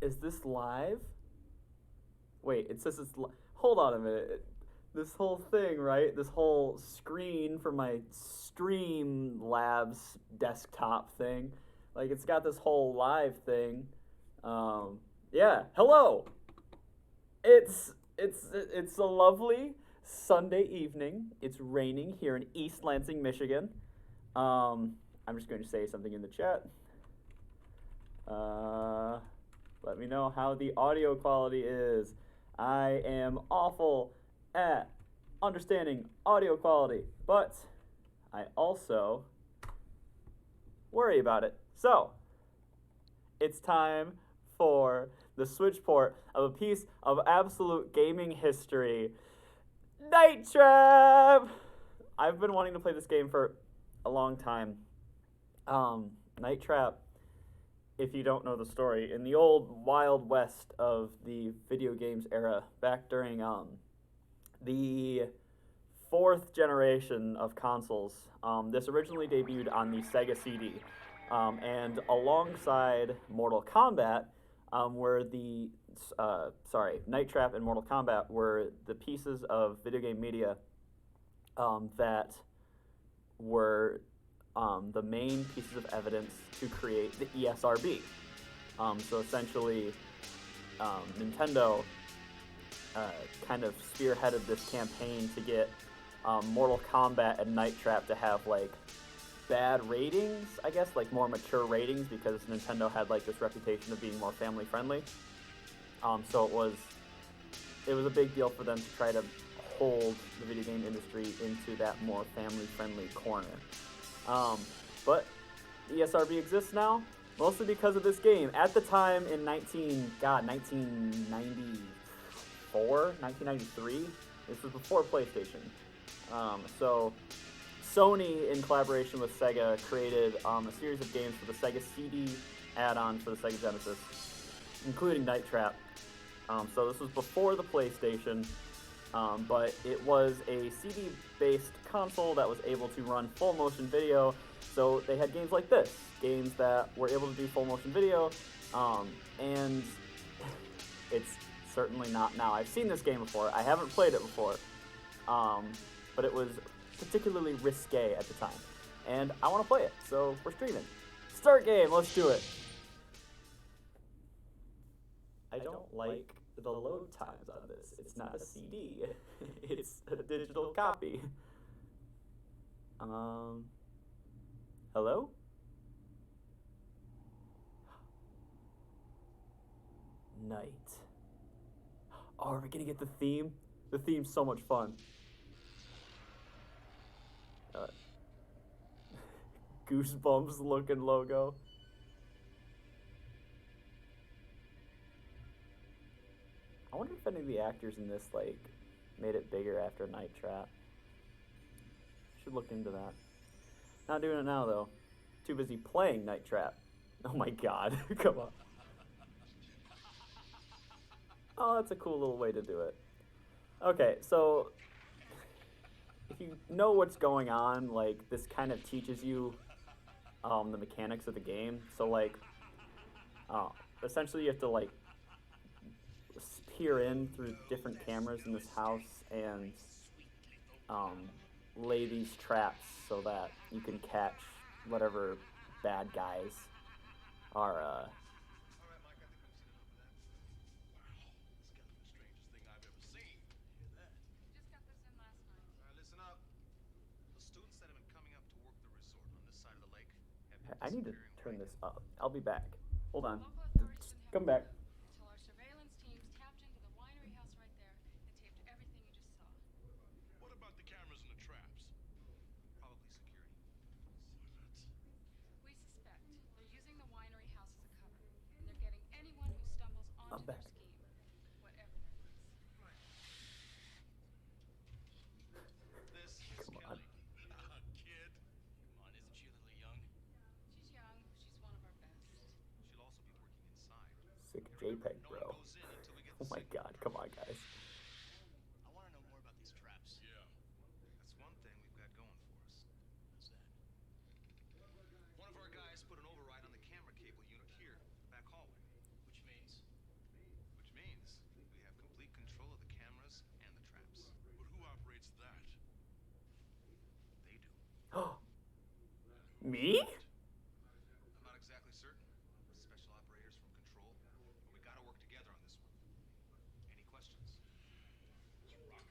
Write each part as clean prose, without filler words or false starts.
Is this live? Wait, it says it's hold on a minute. This whole thing, right? This whole screen for my Streamlabs desktop thing. Like, it's got this whole live thing. Yeah, hello. It's a lovely Sunday evening. It's raining here in East Lansing, Michigan. I'm just going to say something in the chat. Let me know how the audio quality is. I am awful at understanding audio quality, but I also worry about it. So, it's time for the Switch port of a piece of absolute gaming history, Night Trap! I've been wanting to play this game for a long time. Night Trap, if you don't know the story, in the old Wild West of the video games era, back during the fourth generation of consoles, this originally debuted on the Sega CD, and alongside Mortal Kombat, Night Trap and Mortal Kombat were the pieces of video game media that were the main pieces of evidence to create the ESRB. So essentially, Nintendo kind of spearheaded this campaign to get Mortal Kombat and Night Trap to have like bad ratings, I guess, like more mature ratings, because Nintendo had like this reputation of being more family friendly. So it was a big deal for them to try to hold the video game industry into that more family friendly corner. But ESRB exists now, mostly because of this game. At the time in 1993, this was before PlayStation. So Sony, in collaboration with Sega, created a series of games for the Sega CD add-on for the Sega Genesis, including Night Trap. So this was before the PlayStation, but it was a CD-based console that was able to run full motion video. So they had games like this, games that were able to do full motion video, and it's certainly not now. I've seen this game before. I haven't played it before, but it was particularly risque at the time, and I want to play it, so we're streaming. Start game, let's do it. I don't like the load times on this. It's not a CD. It's a digital copy. Hello? Night. Oh, are we gonna get the theme? The theme's so much fun. Goosebumps looking logo. I wonder if any of the actors in this like made it bigger after Night Trap. Should look into that. Not doing it now though. Too busy playing Night Trap. Oh my god, come on. Oh, that's a cool little way to do it. Okay, so if you know what's going on, like this kind of teaches you the mechanics of the game. So like, essentially you have to like peer in through different cameras in this house and lay these traps so that you can catch whatever bad guys are I need to turn this up. I'll be back. Hold on. Just come back. Until our surveillance teams tapped into the winery house right there and taped everything you just saw. What about the cameras and the traps? Probably security. We suspect they're using the winery house as a cover, and they're getting anyone who stumbles onto their scheme, whatever that is. This is Come on. Kelly. Kid. Come on, isn't she a little young? She's young. She's one of our best. She'll also be working inside. Sick JPEG, No bro. one goes in until we get Oh the my signal. god, come on, guys. I want to know more about these traps. Yeah. That's one thing we've got going for us. What's that? One of our guys put an override on the camera cable unit here, back hallway. Which means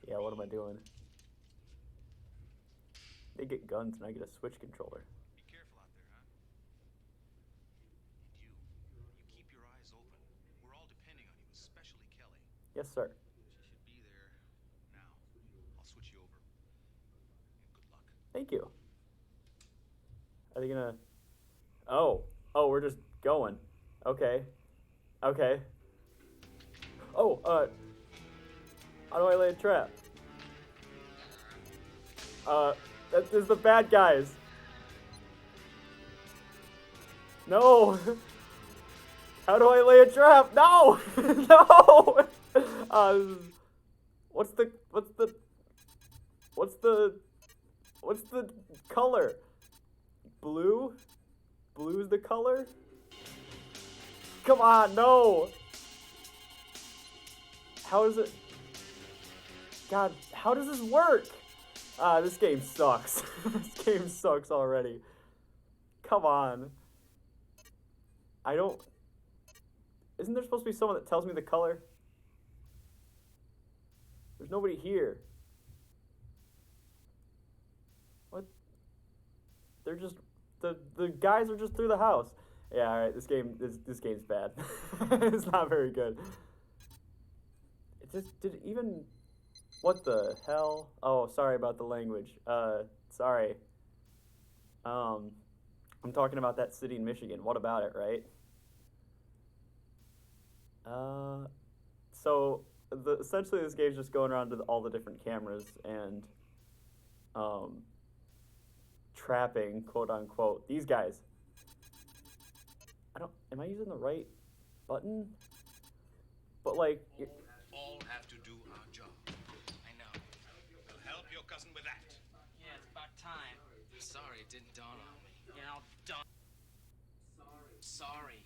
Yeah, what am I doing? They get guns and I get a Switch controller. Be careful out there, huh? And you keep your eyes open. We're all depending on you, especially Kelly. Yes, sir. She should be there now. I'll switch you over. And good luck. Thank you. Are they gonna... Oh, we're just going. Okay. Oh, how do I lay a trap? That is the bad guys. No! How do I lay a trap? No! No! What's the color? Blue? Blue's the color? Come on, no! How does it... God, how does this work? This game sucks. This game sucks already. Come on. Isn't there supposed to be someone that tells me the color? There's nobody here. What? They're just... The guys are just through the house. Yeah, alright, this game's bad. It's not very good. Did it even... What the hell? Oh, sorry about the language. Sorry. I'm talking about that city in Michigan. What about it, right? So, essentially this game's just going around to all the different cameras and, trapping, quote unquote, these guys. Am I using the right button? But like... All have to do our job. I know. We'll help your cousin with that. Yeah, it's about time. Sorry, it didn't dawn on me. You know, done. Sorry.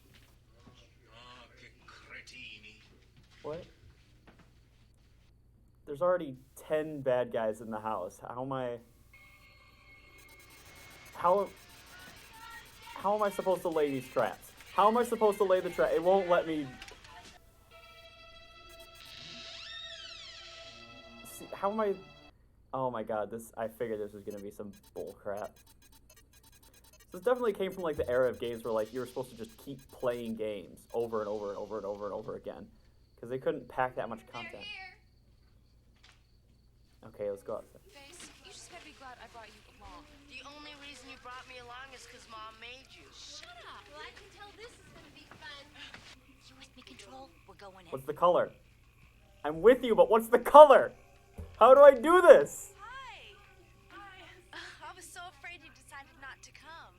Oh, che cretini. What? There's already 10 bad guys in the house. How am I supposed to lay these traps? How am I supposed to lay the trap? It won't let me... See, how am I... Oh my god, I figured this was gonna be some bull crap. This definitely came from like the era of games where like you were supposed to just keep playing games over and over and over and over and over again. Because they couldn't pack that much content. Okay, let's go outside. Face, you just gotta be glad I brought you along. The only reason you brought me along is because Mom made you. Shut up. Well, I can tell this is gonna be fun. You with me, Control? We're going in. What's the color? I'm with you, but what's the color? How do I do this? Hi. I was so afraid you decided not to come.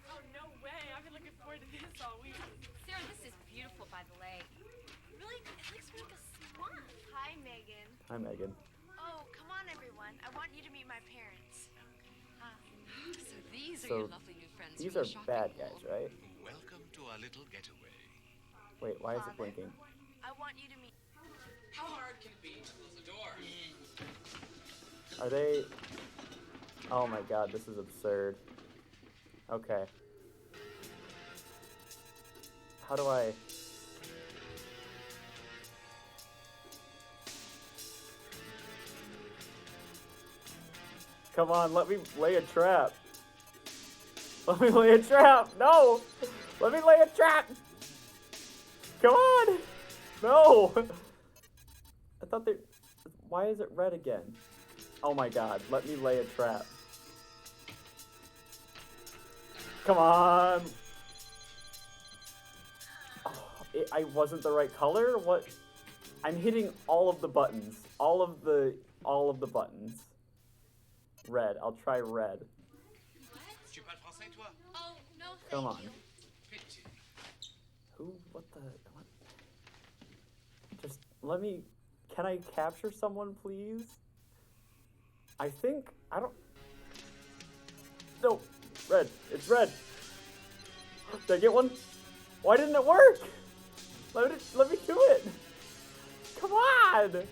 Oh, no way. I've been looking forward to this all week. Sarah, this is beautiful, by the way. Really? It looks like a swan. Hi, Megan. Hi, Megan. Oh, come on, everyone. I want you to meet my parents. So these are So, your lovely new friends. these from are the shopping bad mall. guys, right? Welcome to our little getaway. Wait, why is it Father? blinking? I want you to meet. How hard can it be to close the door? Are they... Oh my god, this is absurd. Okay. How do I... Come on, let me lay a trap. Let me lay a trap. No! Let me lay a trap! Come on! No! I thought they... Why is it red again? Oh my god, let me lay a trap. Come on! Oh, I wasn't the right color? What? I'm hitting all of the buttons. All of the buttons. Red. I'll try red. Tu parles français, toi? Oh, no, thank Come on. you. Pity. Who? What the... What? Just let me... Can I capture someone, please? I think... I don't... No! Red. It's red. Did I get one? Why didn't it work? Let me do it. Come on!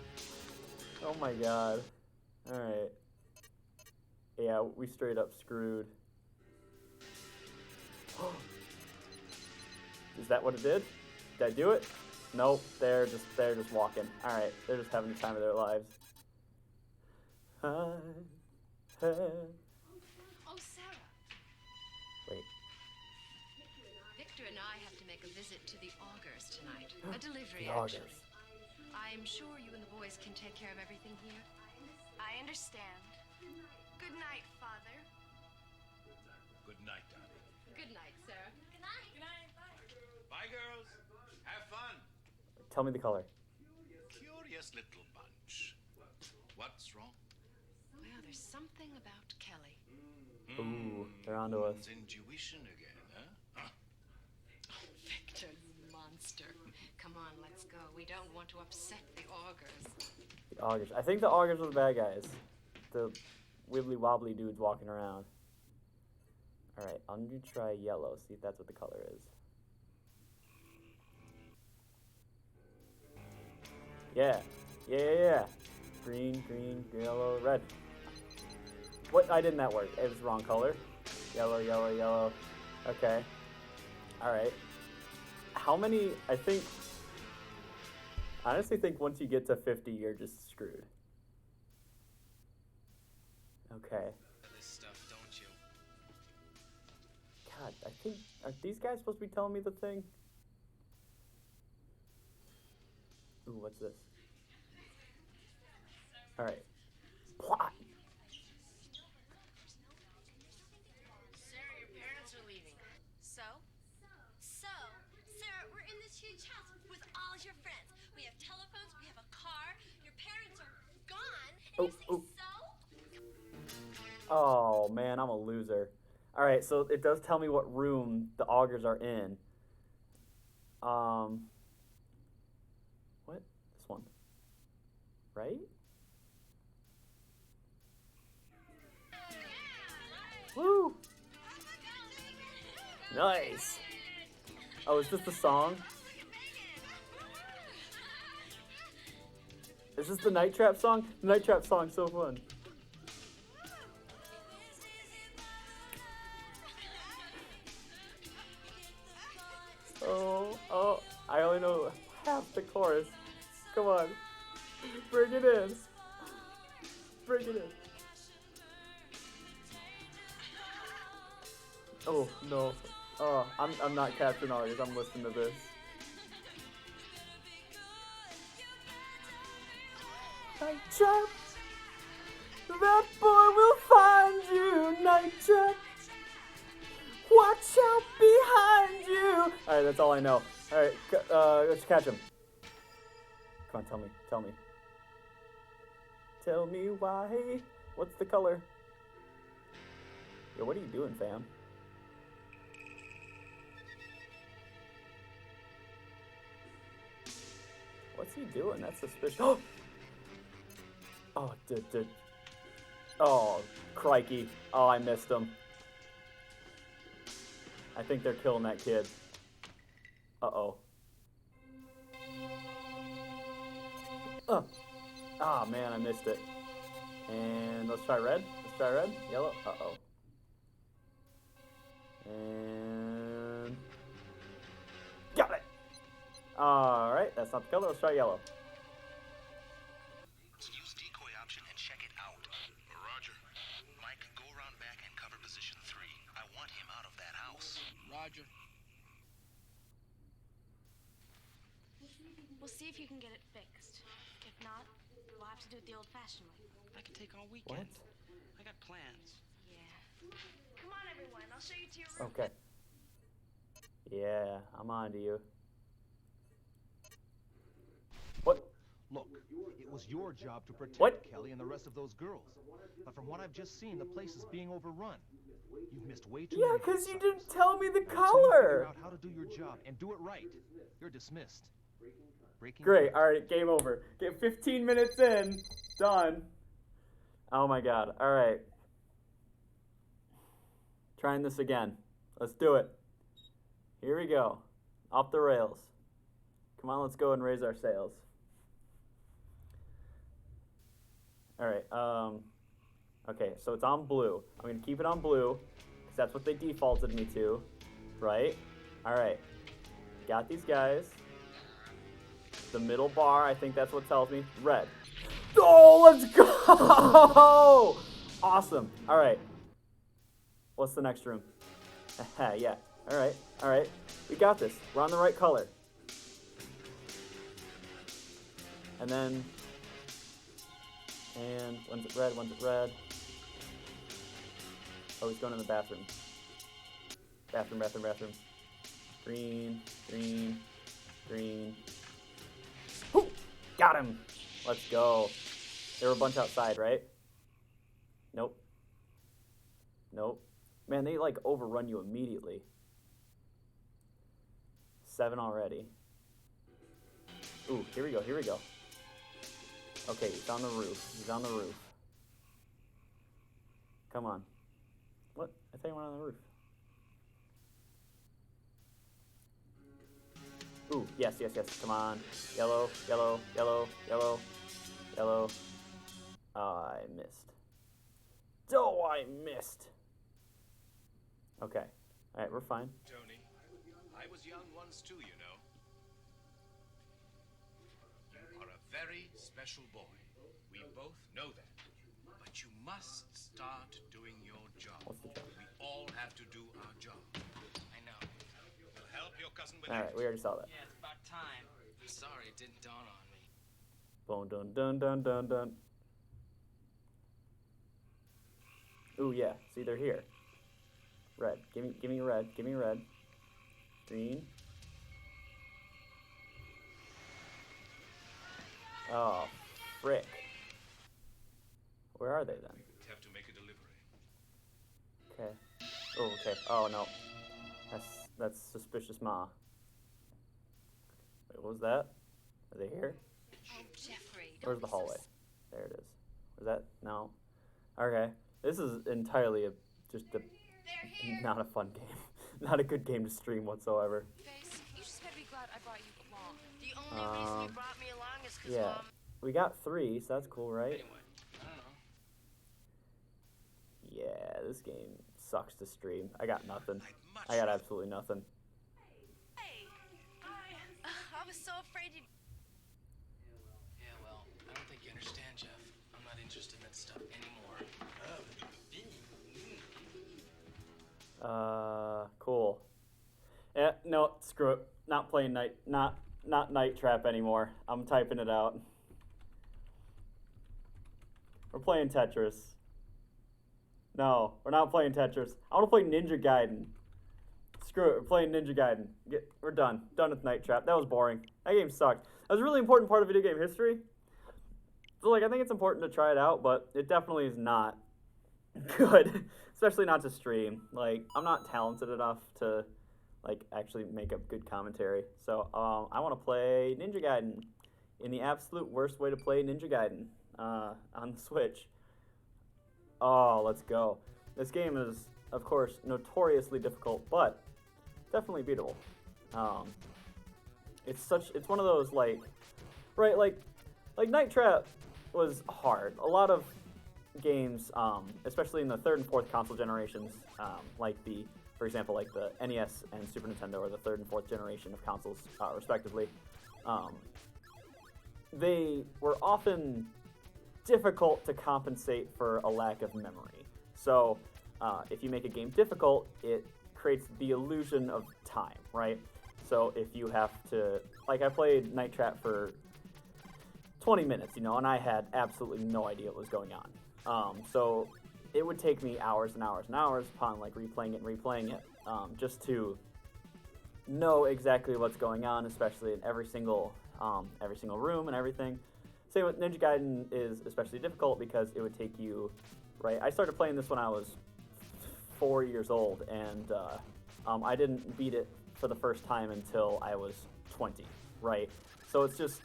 Oh my god. Alright. Yeah, we straight up screwed. Is that what it did? Did I do it? Nope, they're just walking. Alright, they're just having the time of their lives. Oh, Sarah. Wait. Victor and I have to make a visit to the Augers tonight. A delivery, The Augers. actually. I'm sure you and the boys can take care of everything here. I understand. Good night, Father. Good night, darling. Good night, Sarah. Good night. Good night. Bye. Bye, girls. Have fun. Tell me the color. Curious little bunch. What's wrong? Well, there's something about Kelly. Ooh, they're onto us. Intuition again, huh? Victor, monster. Come on, let's go. We don't want to upset the Augers. The Augers. I think the Augers are the bad guys. The wibbly wobbly dudes walking around. Alright, I'm gonna try yellow, see if that's what the color is. Yeah. Yeah. Green, yellow, red. What? Why didn't that work? It was the wrong color. Yellow. Okay. Alright. How many? I honestly think once you get to 50, you're just screwed. Okay. This stuff, don't you? God, I think, are these guys supposed to be telling me the thing? Ooh, what's this? Alright. Plot! Sarah, your parents are leaving. So, Sarah, we're in this huge house with all your friends. We have telephones, we have a car, your parents are gone, and you say so? Oh, man, I'm a loser. Alright, so it does tell me what room the Augers are in. What? This one. Right? Woo! Nice! Oh, is this the song? Is this the Night Trap song? The Night Trap song's so fun. Oh, I only know half the chorus. Come on. Bring it in. Bring it in. Oh, no. Oh, I'm not capturing all these. I'm listening to this. Night Trap. That boy will find you, Night Trap. Watch out behind you. Alright, that's all I know. Alright, let's catch him. Come on, tell me. Tell me why. What's the color? Yo, what are you doing, fam? What's he doing? That's suspicious. Oh, dude. Oh, crikey. Oh, I missed him. I think they're killing that kid. Uh-oh. Ah, man, I missed it. And let's try red. Yellow. Uh-oh. And... got it! Alright, that's not the color. Let's try yellow. Use decoy option and check it out. Roger. Mike, go around back and cover position 3. I want him out of that house. Roger. We'll see if you can get it fixed. If not, we'll have to do it the old-fashioned way. I can take all weekend. What? I got plans. Yeah. Come on, everyone. I'll show you to your room. Okay. Yeah, I'm on to you. What? Look, it was your job to protect What? Kelly and the rest of those girls. But from what I've just seen, the place is being overrun. You've missed way too Yeah, many because you signs. didn't tell me the Until you figure color. out how to do your job and do it right, you're dismissed. Breaking Great. All right, game over. Get 15 minutes in. Done. Oh my god. All right. Trying this again. Let's do it. Here we go. Off the rails. Come on, let's go and raise our sails. All right. Okay, so it's on blue. I'm going to keep it on blue because that's what they defaulted me to, right? All right. Got these guys. The middle bar, I think that's what tells me. Red. Oh, let's go! Awesome. All right. What's the next room? Yeah. All right. All right. We got this. We're on the right color. And then... And when's it red? When's it red? Oh, he's going in the bathroom. Bathroom, bathroom, bathroom. Green, green, green. Whoo! Got him! Let's go. There were a bunch outside, right? Nope. Nope. Man, they like overrun you immediately. 7 already. Ooh, here we go, here we go. Okay, he's on the roof. He's on the roof. Come on. What? I thought he went on the roof. Ooh, yes, yes, yes. Come on. Yellow, yellow, yellow, yellow, yellow. Oh, I missed. Oh, I missed. Okay. All right, we're fine. Tony, I was young once too, you know. You are a very special boy. We both know that. But you must start doing your job. What's the job? We all have to do our job. I know. We'll help your cousin with All right, we already saw that. Yeah, it's about time. I'm sorry it didn't dawn on me. Boom, dun, dun, dun, dun, dun. Ooh, yeah. See, they're here. Red. Give me red. Give me red. Green. Oh, frick. Where are they then? Have to make a delivery. Okay. Oh, okay. Oh no. That's suspicious, Ma. Wait, what was that? Are they here? Oh, Jeffrey. Where's the hallway? There it is. Was that? No. Okay. This is entirely just They're here. not a fun game. Not a good game to stream whatsoever. Face, you just better be glad I brought you along. The only reason you brought me along is because Yeah. Mom... We got 3, so that's cool, right? Anyway, I don't know. Yeah, this game sucks to stream. I got nothing. I'd much I got absolutely nothing. Hey. I was so afraid you... Yeah, well, I don't think you understand, Jeff. I'm not interested in that stuff anymore. Cool. Yeah, no, screw it. Not playing not Night Trap anymore. I'm typing it out. We're playing Tetris. No, we're not playing Tetris. I want to play Ninja Gaiden. Screw it, we're playing Ninja Gaiden. We're done. Done with Night Trap. That was boring. That game sucked. That was a really important part of video game history. So, like, I think it's important to try it out, but it definitely is not good. Especially not to stream. Like, I'm not talented enough to, like, actually make a good commentary. So, I want to play Ninja Gaiden in the absolute worst way to play Ninja Gaiden on the Switch. Oh, let's go. This game is, of course, notoriously difficult, but definitely beatable. It's one of those, like, right, like Night Trap was hard. A lot of games, especially in the third and fourth console generations, for example, like the NES and Super Nintendo, or the third and fourth generation of consoles, respectively, they were often difficult to compensate for a lack of memory. So, if you make a game difficult, it creates the illusion of time, right? So if you have to, like, I played Night Trap for 20 minutes, and I had absolutely no idea what was going on. So it would take me hours and hours and hours upon, like, replaying it, just to know exactly what's going on, especially in every single room and everything. Same with Ninja Gaiden is especially difficult because it would take you, right? I started playing this when I was 4 years old, and I didn't beat it for the first time until I was 20, right? So it's just,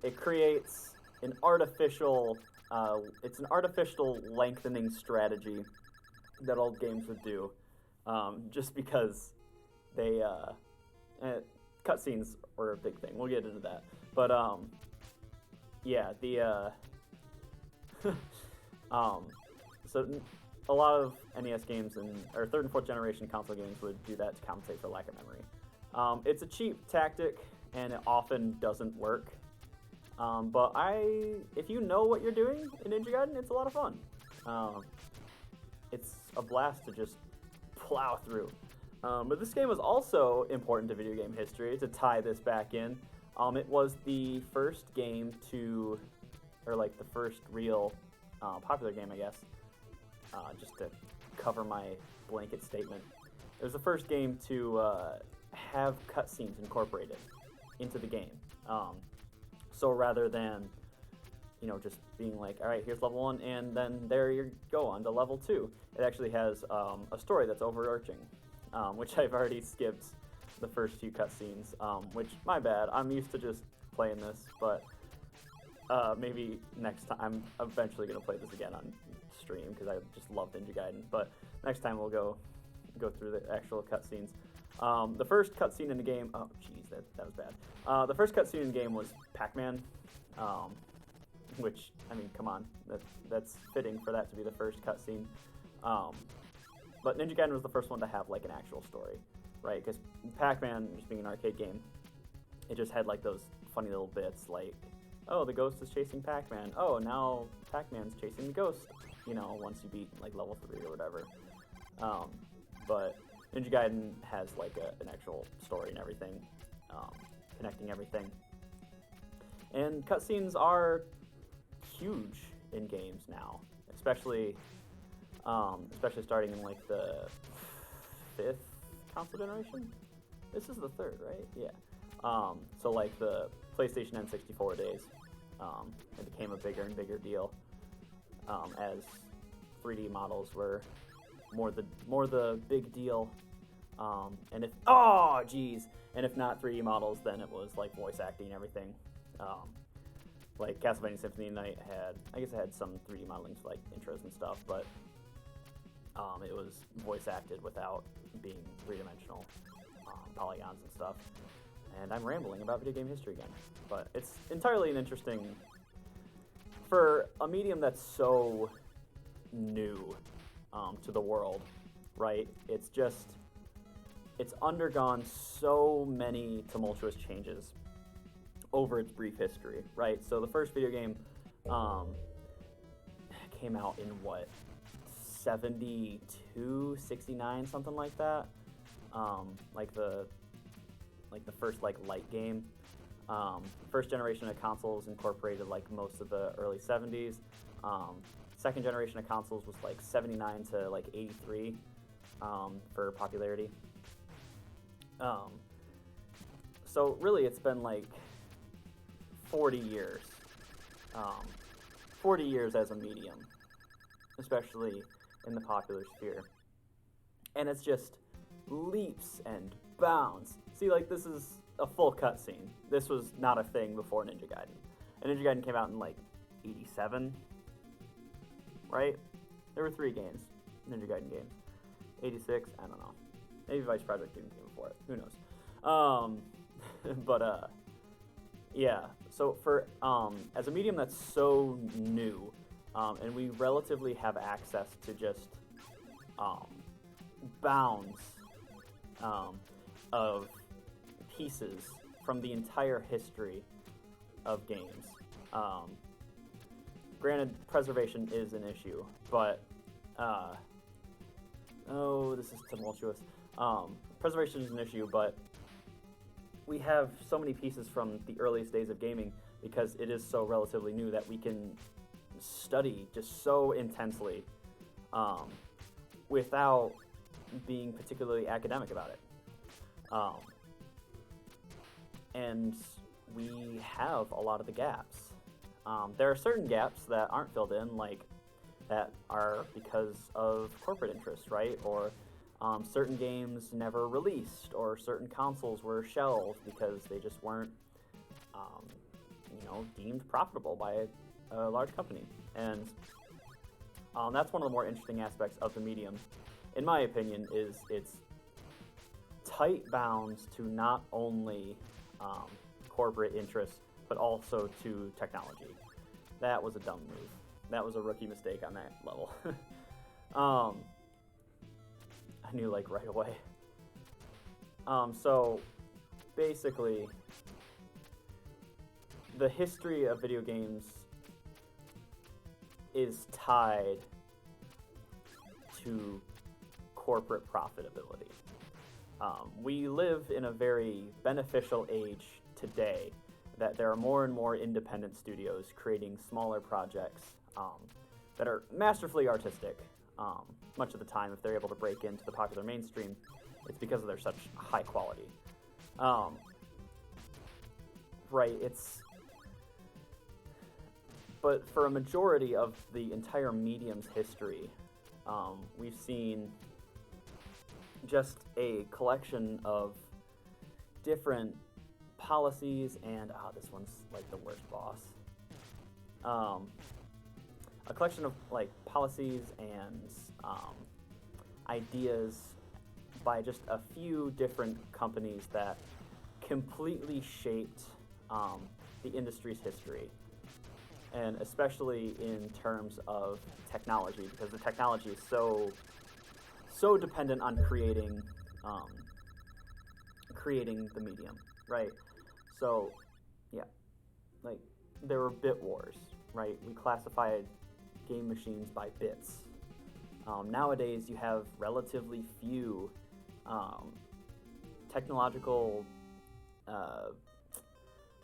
it creates an artificial, lengthening strategy that old games would do, just because they, cutscenes were a big thing. We'll get into that. But, yeah, so a lot of NES games or third and fourth generation console games would do that to compensate for lack of memory. It's a cheap tactic, and it often doesn't work. But if you know what you're doing in Ninja Gaiden, it's a lot of fun. It's a blast to just plow through. But this game was also important to video game history, to tie this back in. It was the first game or like the first real popular game, I guess, just to cover my blanket statement. It was the first game to have cutscenes incorporated into the game. So rather than, just being like, all right, here's level 1, and then there you go on to level 2, it actually has a story that's overarching, which I've already skipped the first few cutscenes, which, my bad, I'm used to just playing this, but maybe next time. I'm eventually going to play this again on stream, because I just love Ninja Gaiden, but next time we'll go through the actual cutscenes. The first cutscene in the game, oh jeez, that was bad. The first cutscene in the game was Pac-Man, which, I mean, come on, that's fitting for that to be the first cutscene. But Ninja Gaiden was the first one to have like an actual story, right? Because Pac-Man, just being an arcade game, it just had like those funny little bits, like, oh, the ghost is chasing Pac-Man. Oh, now Pac-Man's chasing the ghost. Once you beat like level 3 or whatever. But Ninja Gaiden has like an actual story and everything, connecting everything. And cutscenes are huge in games now, especially starting in like the 5th console generation. This is the 3rd, right? Yeah. So like the PlayStation N64 days, it became a bigger and bigger deal as 3D models were more the big deal. And if not 3D models, then it was like voice acting and everything. Like Castlevania Symphony of the Night had some 3D modeling for like intros and stuff, but it was voice acted without being three-dimensional polygons and stuff. And I'm rambling about video game history again, but it's entirely an interesting, for a medium that's so new to the world, right? It's undergone so many tumultuous changes over its brief history, right? So the first video game came out in 72, 69, something like that. Like the first like light game. First generation of consoles incorporated like most of the early 70s. Second generation of consoles was like 79 to like 83 for popularity. So really it's been like 40 years. 40 years as a medium, especially in the popular sphere. And it's just leaps and bounds. See, like, this is a full cutscene. This was not a thing before Ninja Gaiden. And Ninja Gaiden came out in, like, 87, right? There were 3 games, Ninja Gaiden games. 86, I don't know. Maybe Vice Project Doom came before it. Who knows? Yeah. So for, as a medium that's so new, and we relatively have access to just, bounds, of pieces from the entire history of games. Granted, preservation is an issue, but, this is tumultuous. Preservation is an issue, but we have so many pieces from the earliest days of gaming because it is so relatively new that we can study just so intensely without being particularly academic about it. And we have a lot of the gaps. There are certain gaps that aren't filled in, like that are because of corporate interests, right? Or certain games never released, or certain consoles were shelved because they just weren't, deemed profitable by a large company. And that's one of the more interesting aspects of the medium, in my opinion, is its tight bounds to not only corporate interests, but also to technology. That was a dumb move. That was a rookie mistake on that level. I knew, like, right away. So, basically, the history of video games is tied to corporate profitability. We live in a very beneficial age today that there are more and more independent studios creating smaller projects that are masterfully artistic. Much of the time, if they're able to break into the popular mainstream, it's because of their such high quality. Right, but for a majority of the entire medium's history, we've seen just a collection of different policies and, this one's like the worst boss. A collection of like policies and ideas by just a few different companies that completely shaped the industry's history, and especially in terms of technology, because the technology is so dependent on creating the medium, right? So, yeah, like there were bit wars, right? We classified game machines by bits. Nowadays, you have relatively few technological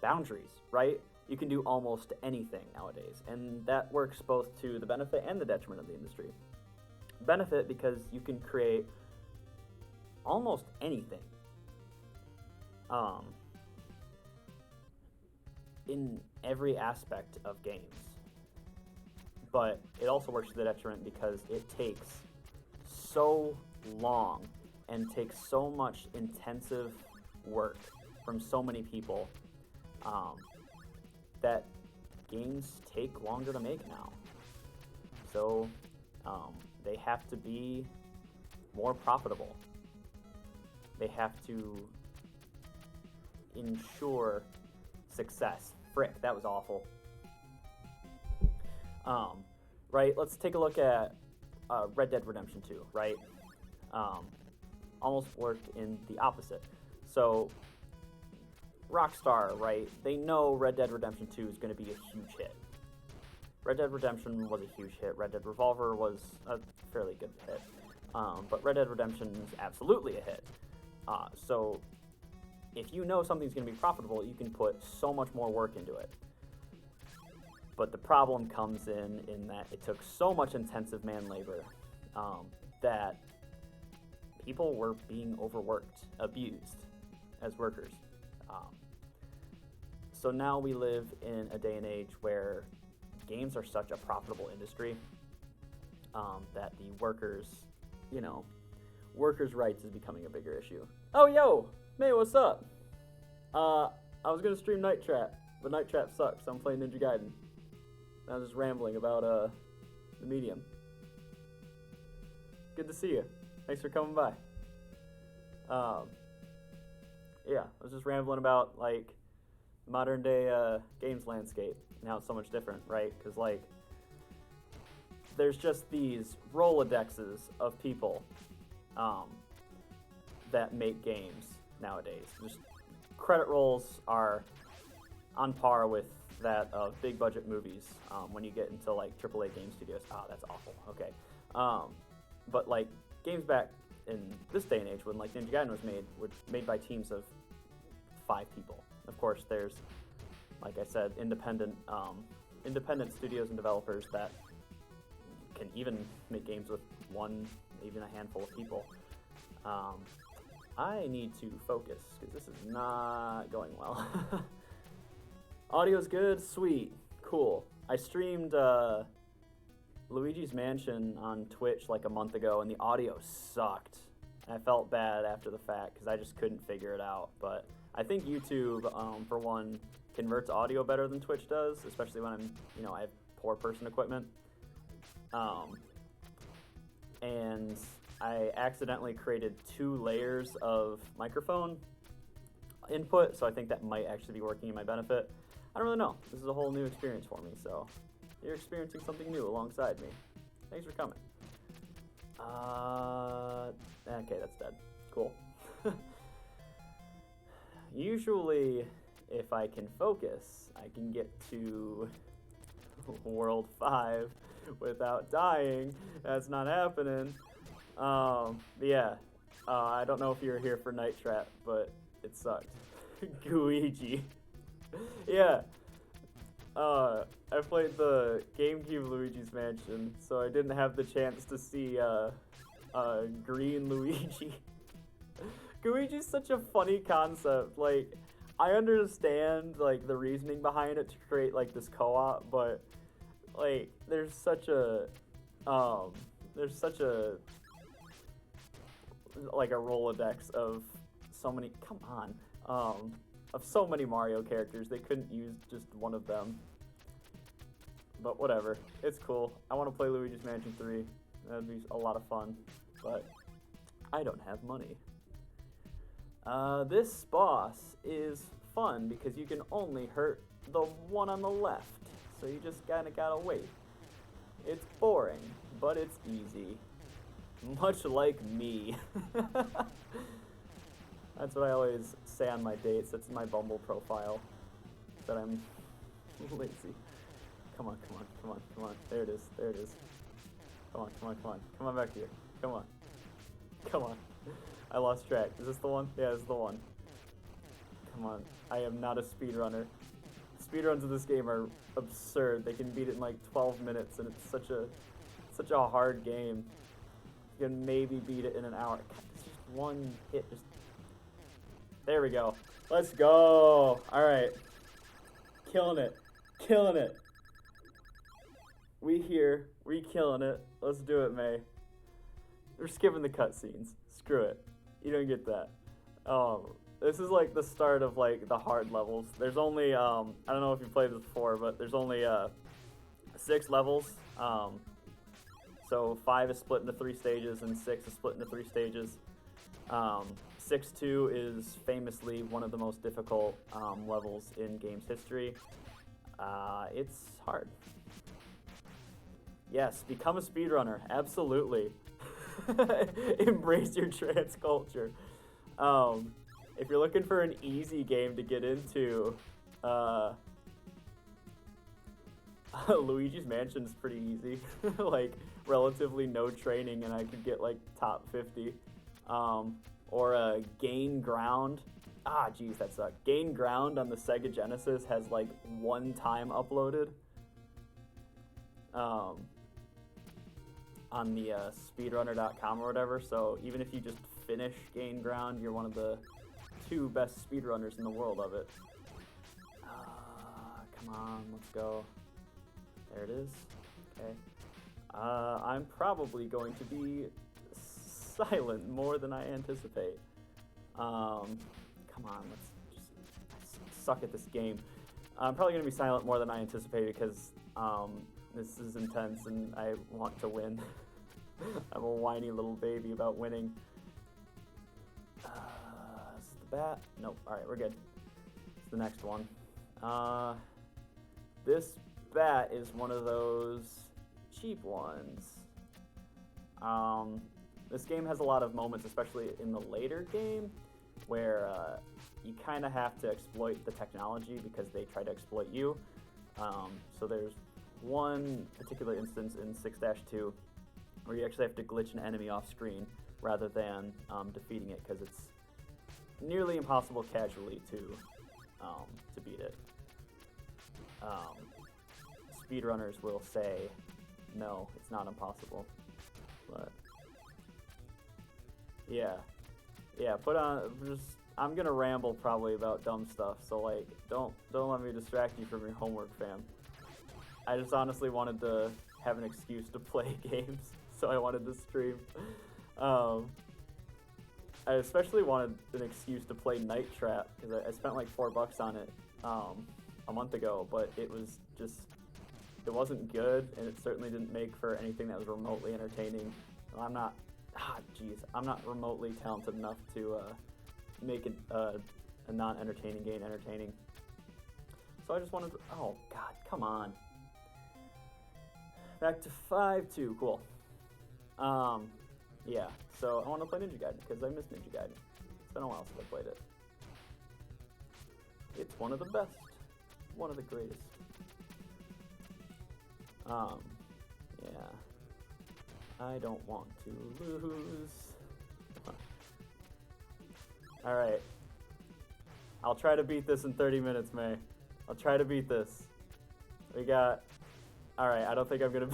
boundaries, right? You can do almost anything nowadays, and that works both to the benefit and the detriment of the industry. Benefit because you can create almost anything in every aspect of games. But it also works to the detriment because it takes so long and takes so much intensive work from so many people that games take longer to make now. So they have to be more profitable. They have to ensure success. Frick, that was awful. Right, let's take a look at Red Dead Redemption 2, right? Almost worked in the opposite. So, Rockstar, right, they know Red Dead Redemption 2 is going to be a huge hit. Red Dead Redemption was a huge hit. Red Dead Revolver was a fairly good hit. But Red Dead Redemption is absolutely a hit. So, if you know something's going to be profitable, you can put so much more work into it. But the problem comes in that it took so much intensive man labor that people were being overworked, abused as workers. So now we live in a day and age where games are such a profitable industry that the workers' rights is becoming a bigger issue. Oh, yo! May, what's up? I was going to stream Night Trap, but Night Trap sucks, so I'm playing Ninja Gaiden. I was just rambling about the medium. Good to see you. Thanks for coming by. Yeah, I was just rambling about like modern day games landscape and how it's so much different, right? Because like there's just these Rolodexes of people that make games nowadays. Just credit rolls are on par with that of big budget movies when you get into like AAA game studios. That's awful. Okay. But like games back in this day and age when like Ninja Gaiden were made by teams of 5 people. Of course, there's, like I said, independent studios and developers that can even make games with one, even a handful of people. I need to focus because this is not going well. Audio's good, sweet, cool. I streamed Luigi's Mansion on Twitch like a month ago, and the audio sucked. And I felt bad after the fact because I just couldn't figure it out. But I think YouTube, for one, converts audio better than Twitch does, especially when I have poor person equipment. And I accidentally created 2 layers of microphone input, so I think that might actually be working in my benefit. I don't really know. This is a whole new experience for me, so you're experiencing something new alongside me. Thanks for coming. Okay, that's dead. Cool. Usually if I can focus, I can get to World 5 without dying. That's not happening. Yeah. I don't know if you were here for Night Trap, but it sucked. Luigi. Yeah. I played the GameCube Luigi's Mansion, so I didn't have the chance to see green Luigi. Luigi's such a funny concept. Like, I understand like the reasoning behind it to create like this co-op, but like there's such a like a Rolodex of so many of so many Mario characters. They couldn't use just one of them. But whatever. It's cool. I want to play Luigi's Mansion 3. That'd be a lot of fun. But I don't have money. This boss is fun because you can only hurt the one on the left. So you just kinda gotta wait. It's boring, but it's easy. Much like me. That's what I always say on my dates. That's my Bumble profile. That I'm lazy. Come on, come on, come on, come on. There it is, there it is. Come on, come on, come on. Come on back here. Come on. Come on. I lost track. Is this the one? Yeah, this is the one. Come on. I am not a speedrunner. Speedruns of this game are absurd. They can beat it in like 12 minutes, and it's such a hard game. You can maybe beat it in an hour. God, it's just one hit. Just there we go. Let's go. All right. Killing it. Killing it. We here. We killing it. Let's do it, May. We're skipping the cutscenes. Screw it. You don't get that. This is like the start of like the hard levels. There's only I don't know if you played this before, but there's only 6 levels. So 5 is split into 3 stages, and 6 is split into 3 stages. 6-2 is famously one of the most difficult levels in games history. It's hard. Yes, become a speedrunner. Absolutely. Embrace your trans culture. If you're looking for an easy game to get into, Luigi's Mansion is pretty easy. Like, relatively no training, and I could get, like, top 50. Or Gain Ground. Ah, geez, that sucked. Gain Ground on the Sega Genesis has, like, 1 time uploaded. On the speedrunner.com or whatever, so even if you just finish Gain Ground, you're one of the 2 best speedrunners in the world of it. Come on, let's go. There it is. Okay. I'm probably going to be silent more than I anticipate. Come on, let's just suck at this game. I'm probably going to be silent more than I anticipate because this is intense and I want to win. I'm a whiny little baby about winning. Is the bat? Nope. Alright, we're good. It's the next one. This bat is one of those cheap ones. This game has a lot of moments, especially in the later game, where you kind of have to exploit the technology because they try to exploit you. So there's one particular instance in 6-2 where you actually have to glitch an enemy off screen rather than defeating it, because it's nearly impossible casually to beat it. Speedrunners will say, no, it's not impossible. But yeah, I'm gonna ramble probably about dumb stuff, so like, don't let me distract you from your homework, fam. I just honestly wanted to have an excuse to play games, so I wanted to stream. I especially wanted an excuse to play Night Trap, because I spent like $4 on it a month ago, but it wasn't good, and it certainly didn't make for anything that was remotely entertaining. I'm not remotely talented enough to make a non-entertaining game entertaining. So I just wanted to, oh god, come on. Back to 5-2, cool. Yeah, so I want to play Ninja Gaiden, because I miss Ninja Gaiden. It's been a while since I played it. It's one of the best, one of the greatest. Yeah. I don't want to lose. Alright. I'll try to beat this in 30 minutes, May. I'll try to beat this. We got... Alright, I don't think I'm gonna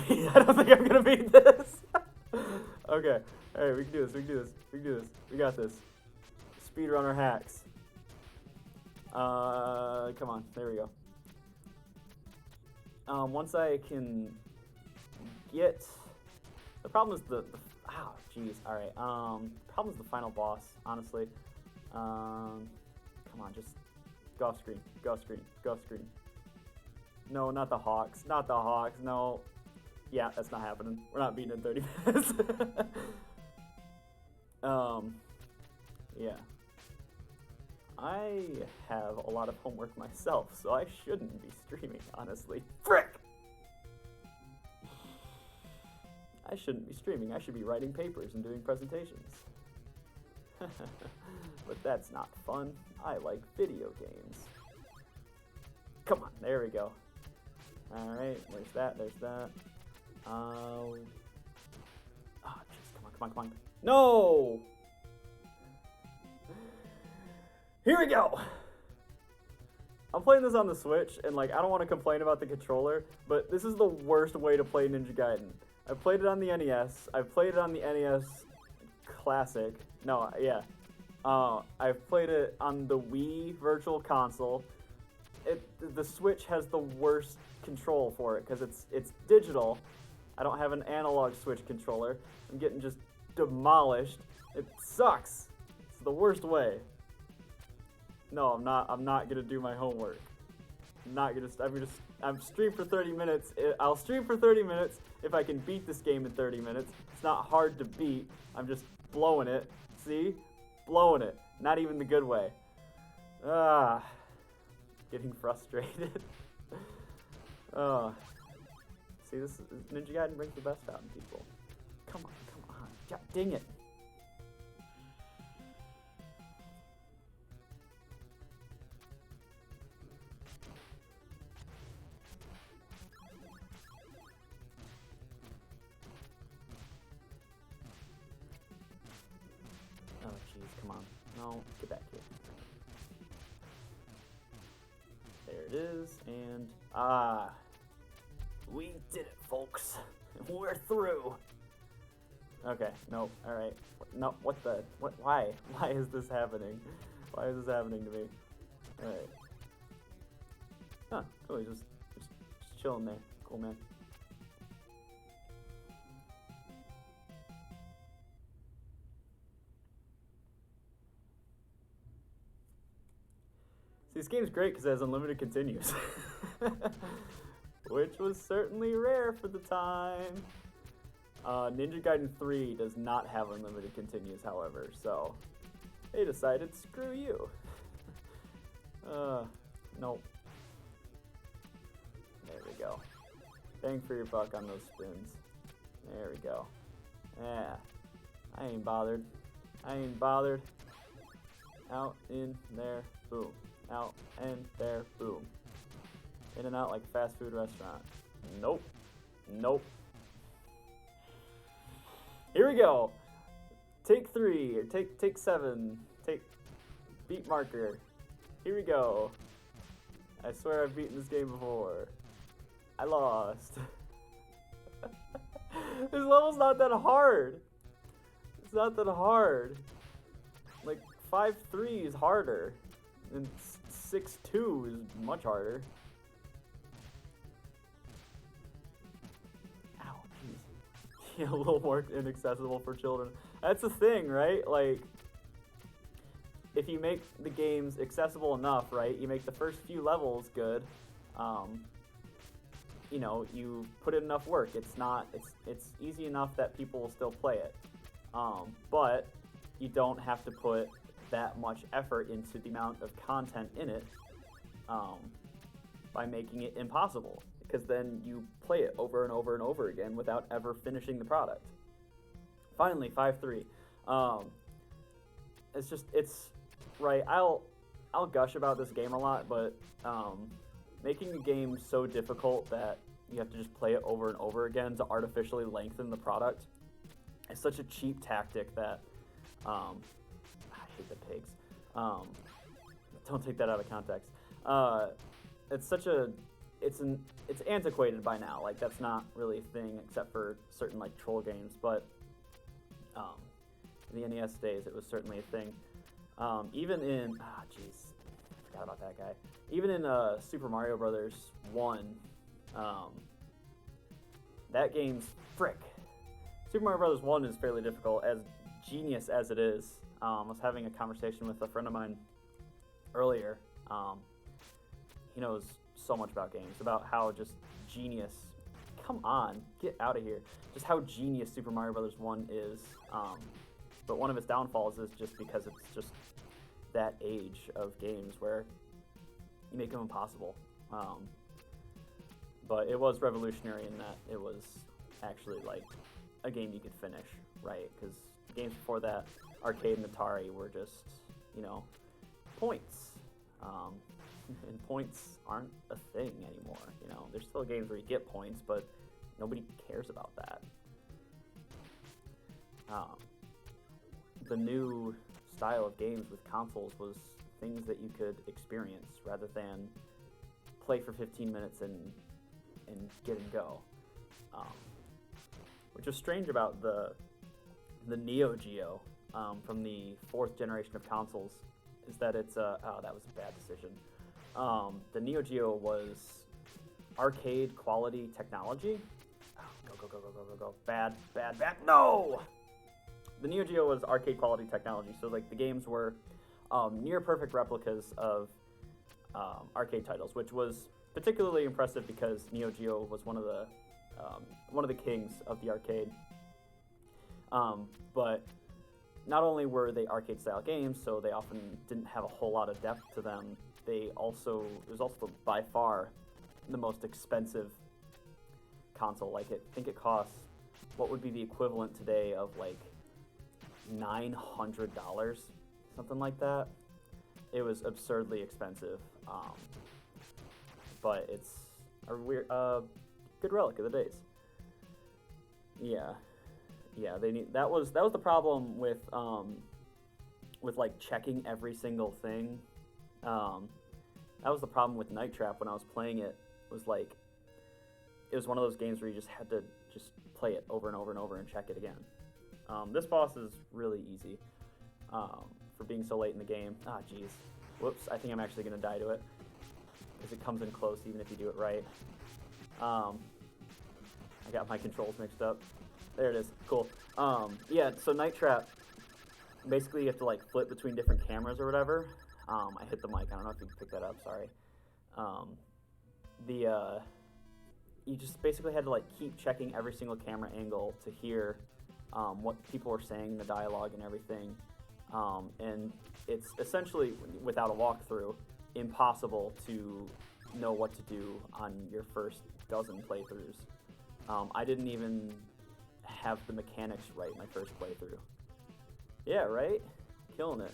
beat this. Okay. Alright, we can do this, we can do this, we can do this. We got this. Speedrunner hacks. Come on, there we go. Once I can get... The problem is the oh, jeez, alright. Problem is the final boss, honestly. Come on, just go off screen, go off screen, go off screen. No, not the Hawks, not the Hawks, no. Yeah, that's not happening. We're not beating in 30 minutes. Yeah. I have a lot of homework myself, so I shouldn't be streaming, honestly. Frick! I shouldn't be streaming. I should be writing papers and doing presentations. But that's not fun. I like video games. Come on, there we go. Alright, where's that? There's that. Oh, jeez, come on, come on, come on. No! Here we go! I'm playing this on the Switch, and like, I don't want to complain about the controller, but this is the worst way to play Ninja Gaiden. I played it on the NES. I've played it on the NES Classic. No, yeah. I've played it on the Wii Virtual Console. The Switch has the worst control for it because it's digital. I don't have an analog Switch controller. I'm getting just demolished. It sucks. It's the worst way. No, I'm not gonna do my homework. I'm stream for 30 minutes. I'll stream for 30 minutes if I can beat this game in 30 minutes. It's not hard to beat. I'm just blowing it. See? Blowing it. Not even the good way. Getting frustrated. See, this Ninja Gaiden brings the best out in people. Come on, come on. God dang it. Oh, jeez, come on. No, get back here. There it is, and we did it, folks. We're through. Okay, nope, alright. No, why is this happening? Why is this happening to me? Alright. Huh, cool, he's just chilling there. Cool, man. See, this game's great because it has unlimited continues. Which was certainly rare for the time. Ninja Gaiden 3 does not have unlimited continues, however, so they decided, screw you. Nope. There we go. Bang for your buck on those spins. There we go. Yeah. I ain't bothered. I ain't bothered. Out, in, there, boom. Out, and there, boom. In and out like a fast food restaurant. Nope. Nope. Here we go. Take 3, or take 7. Take beat marker. Here we go. I swear I've beaten this game before. I lost. This level's not that hard. It's not that hard. Like 5-3 is harder. And 6-2 is much harder. Ow, jeez. Yeah, a little more inaccessible for children. That's the thing, right? Like, if you make the games accessible enough, right? You make the first few levels good. You know, you put in enough work. It's easy enough that people will still play it. But you don't have to put that much effort into the amount of content in it by making it impossible, because then you play it over and over and over again without ever finishing the product. Finally, 5-3. It's right. I'll gush about this game a lot, but making a game so difficult that you have to just play it over and over again to artificially lengthen the product is such a cheap tactic that I hate the pigs. Don't take that out of context. It's antiquated by now. Like, that's not really a thing except for certain like troll games, but in the NES days it was certainly a thing. Even in forgot about that guy. Even in Super Mario Brothers 1, that game's frick. Super Mario Brothers 1 is fairly difficult, as genius as it is. I was having a conversation with a friend of mine earlier. He knows so much about games, about how just genius. Come on, get out of here. Just how genius Super Mario Brothers 1 is. But one of its downfalls is just because it's just that age of games where you make them impossible. But it was revolutionary in that it was actually like a game you could finish, right? Because games before that, arcade and Atari, were just, points. And points aren't a thing anymore, There's still games where you get points, but nobody cares about that. The new style of games with consoles was things that you could experience rather than play for 15 minutes and get and go. Which is strange about the Neo Geo from the 4th generation of consoles is that it's that was a bad decision. The Neo Geo was arcade quality technology. Go. Bad. No! The Neo Geo was arcade quality technology, so like the games were near perfect replicas of arcade titles, which was particularly impressive because Neo Geo was one of the kings of the arcade. But not only were they arcade style games, so they often didn't have a whole lot of depth to them. It was also by far the most expensive console. Like, I think it costs what would be the equivalent today of like $900, something like that. It was absurdly expensive, but it's a weird, good relic of the days. Yeah, that was the problem with like checking every single thing. That was the problem with Night Trap when I was playing it. Was like, it was one of those games where you just had to just play it over and over and over and check it again. This boss is really easy for being so late in the game. Jeez. Whoops, I think I'm actually going to die to it because it comes in close even if you do it right. I got my controls mixed up. There it is. Cool. Yeah, so Night Trap, basically you have to like flip between different cameras or whatever. I hit the mic. I don't know if you can pick that up. Sorry. You just basically had to like keep checking every single camera angle to hear what people were saying in the dialogue and everything. And it's essentially, without a walkthrough, impossible to know what to do on your first dozen playthroughs. I didn't even have the mechanics right my first playthrough. Yeah, right? Killing it.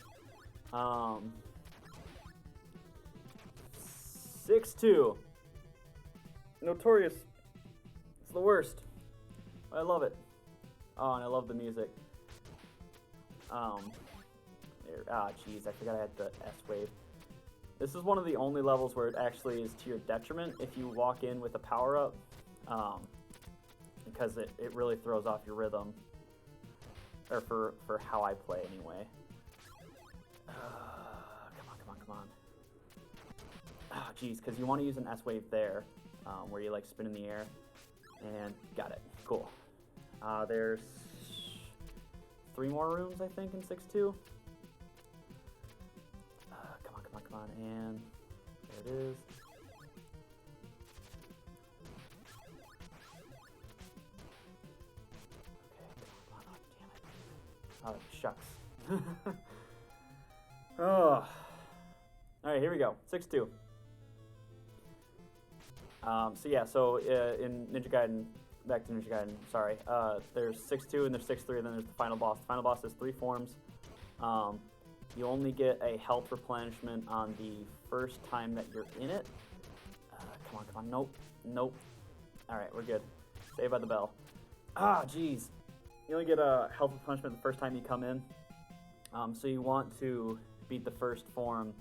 6-2. Notorious. It's the worst. I love it. Oh, and I love the music. Jeez, I forgot I had the S-Wave. This is one of the only levels where it actually is to your detriment if you walk in with a power-up, because it really throws off your rhythm, or for how I play anyway. Come on. Jeez, because you want to use an S-Wave there, where you like spin in the air, and got it. Cool. There's 3 more rooms, I think, in 6-2. Come on, and there it is. Okay, come on, damn it. Oh, shucks. Oh. Alright, here we go. 6-2. In Ninja Gaiden, back to Ninja Gaiden, sorry. There's 6-2 and there's 6-3, and then there's the final boss. The final boss has 3 forms. You only get a health replenishment on the first time that you're in it. Come on. Nope. Alright, we're good. Saved by the bell. Ah, jeez. You only get a health replenishment the first time you come in. So you want to beat the first form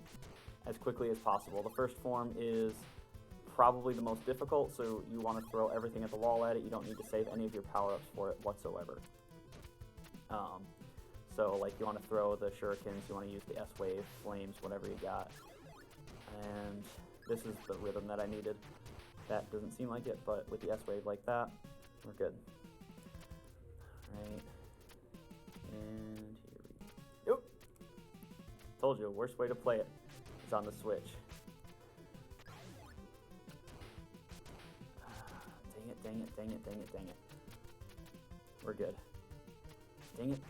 as quickly as possible. The first form is probably the most difficult, so you want to throw everything at the wall at it. You don't need to save any of your power-ups for it whatsoever. So, like, you want to throw the shurikens, you want to use the S-wave, flames, whatever you got. And this is the rhythm that I needed. That doesn't seem like it, but with the S-wave like that, we're good. Alright. And here we go. Told you, worst way to play it is on the Switch. Dang it. We're good. Dang it.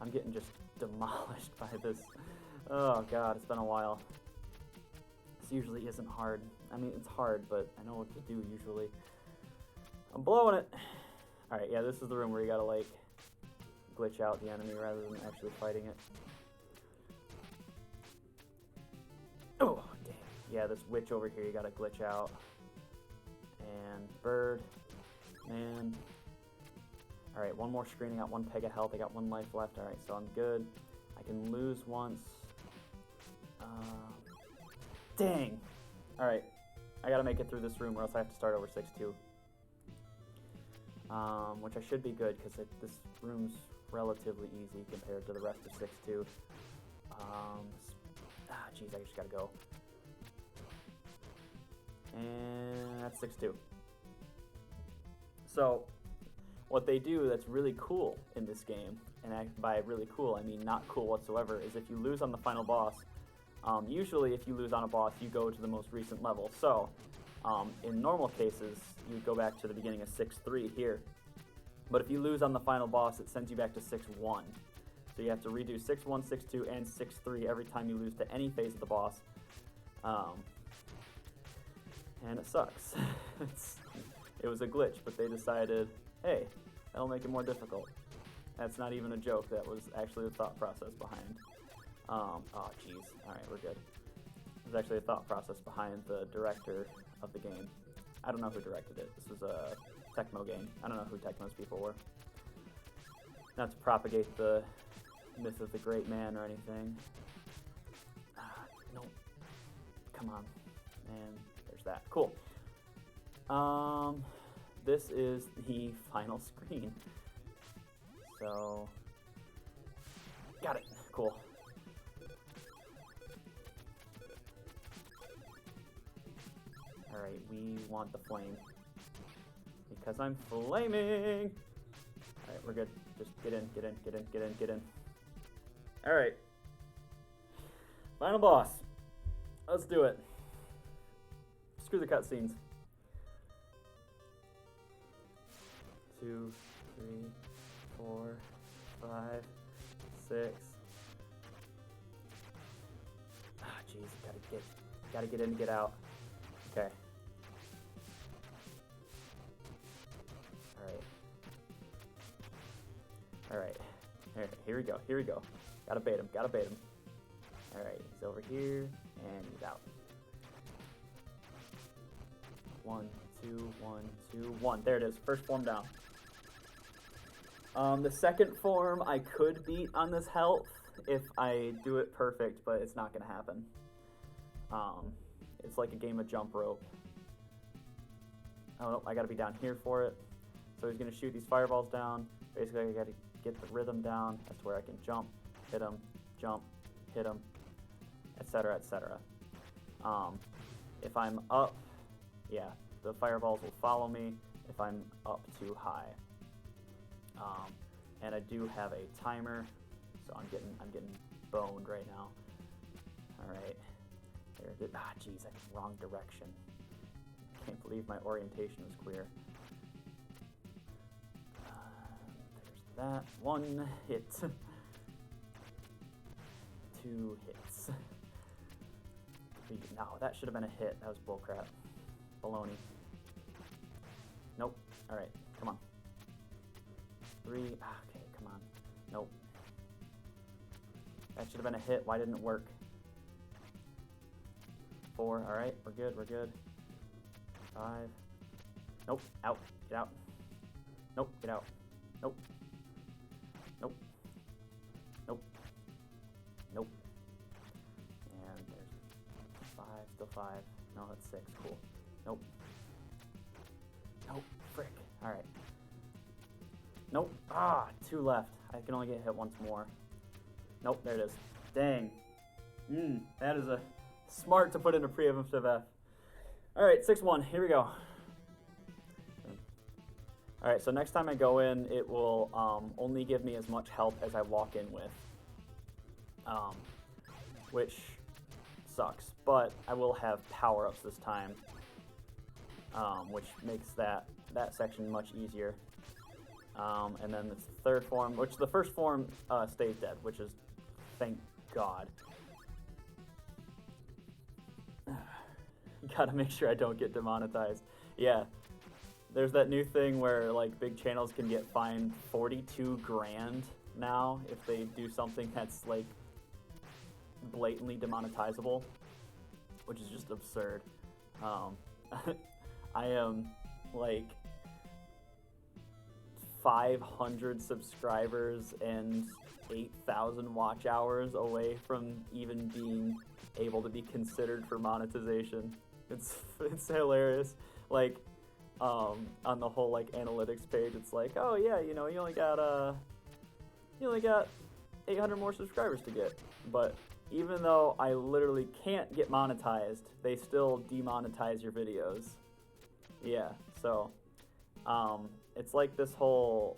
I'm getting just demolished by this. Oh god, it's been a while. This usually isn't hard. I mean, it's hard, but I know what to do usually. I'm blowing it. Alright, yeah, this is the room where you gotta, like, glitch out the enemy rather than actually fighting it. Oh, dang. Yeah, this witch over here you gotta glitch out. And bird. Man. Alright, one more screen. I got 1 peg of health. I got 1 life left. Alright, so I'm good. I can lose once. Dang! Alright, I gotta make it through this room or else I have to start over 6-2. Which I should be good because this room's relatively easy compared to the rest of 6-2. Jeez, I just gotta go. And that's 6-2. So, what they do that's really cool in this game, and by really cool I mean not cool whatsoever, is if you lose on the final boss, usually if you lose on a boss you go to the most recent level. So, in normal cases you go back to the beginning of 6-3 here. But if you lose on the final boss, it sends you back to 6-1. So you have to redo 6-1, 6-2, and 6-3 every time you lose to any phase of the boss. And it sucks. It was a glitch, but they decided, hey, that'll make it more difficult. That's not even a joke. That was actually the thought process behind. Oh, jeez. Alright, we're good. It was actually a thought process behind the director of the game. I don't know who directed it. This was a Tecmo game. I don't know who Tecmo's people were. Not to propagate the myth of the great man or anything. No. Come on. And there's that. Cool. This is the final screen. So, got it. Cool. Alright, we want the flame. Because I'm flaming! Alright, we're good. Just get in. Alright. Final boss. Let's do it. Screw the cutscenes. 2, 3, 4, 5, 6. Jeez, gotta get in and get out. Okay. Alright. Here we go. Gotta bait him. Alright, he's over here, and he's out. 1, 2, 1, 2, 1. There it is. First form down. The second form I could beat on this health if I do it perfect, but it's not gonna happen. It's like a game of jump rope. Oh no, I gotta be down here for it. So he's gonna shoot these fireballs down. Basically, I gotta get the rhythm down. That's where I can jump, hit him, etc., etc. If I'm up, yeah, the fireballs will follow me if I'm up too high. And I do have a timer, so I'm getting boned right now. All right, there. Jeez, I went wrong direction. Can't believe my orientation was clear. There's that. 1 hit. 2 hits. No, that should have been a hit. That was bullcrap. Baloney. Nope. Alright, come on. 3. Okay, come on. Nope. That should have been a hit. Why didn't it work? 4. All right, we're good. We're good. 5. Nope. Out. Get out. Nope. Get out. Nope. Nope. Nope. Nope. And there's 5. Still 5. No, that's 6. Cool. Nope. Nope. Frick. All right. Nope. Ah, 2 left. I can only get hit once more. Nope, there it is. Dang. That is a smart to put in a preemptive F. All right, 6-1. Here we go. All right, so next time I go in, it will only give me as much health as I walk in with, which sucks. But I will have power-ups this time, which makes that section much easier. And then this third form, which the first form stays dead, which is, thank God. Gotta make sure I don't get demonetized. Yeah, there's that new thing where like big channels can get fined 42 grand now if they do something that's like blatantly demonetizable, which is just absurd. I am like 500 subscribers and 8,000 watch hours away from even being able to be considered for monetization. It's hilarious. Like on the whole like analytics page, it's like, oh yeah, you know, you only got 800 more subscribers to get. But even though I literally can't get monetized, they still demonetize your videos. Yeah, so it's like this whole,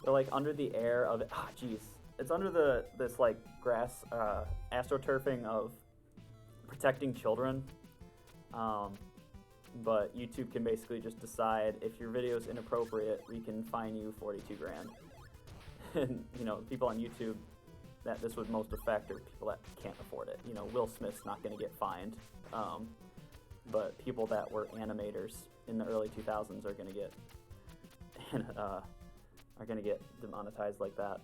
they're like under the air of it. Ah, jeez. It's under this like grass astroturfing of protecting children. But YouTube can basically just decide if your video is inappropriate, we can fine you 42 grand. And you know, people on YouTube that this would most affect are people that can't afford it. You know, Will Smith's not going to get fined, but people that were animators in the early 2000s are going to get demonetized like that,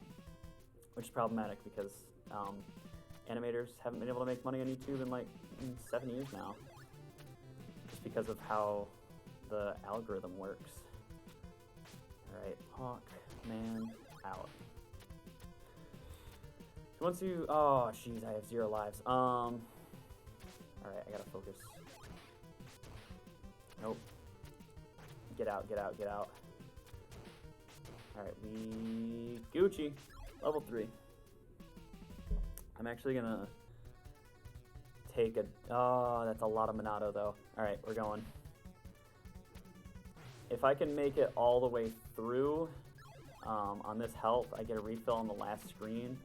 which is problematic because animators haven't been able to make money on YouTube in like 7 years now, just because of how the algorithm works. All right, Hawk Man out. Once you, oh jeez, I have 0 lives. All right, I gotta focus. Nope. Get out, get out, get out. All right, we Gucci, level 3. I'm actually gonna take a, oh, that's a lot of Monado though. All right, we're going. If I can make it all the way through on this health, I get a refill on the last screen,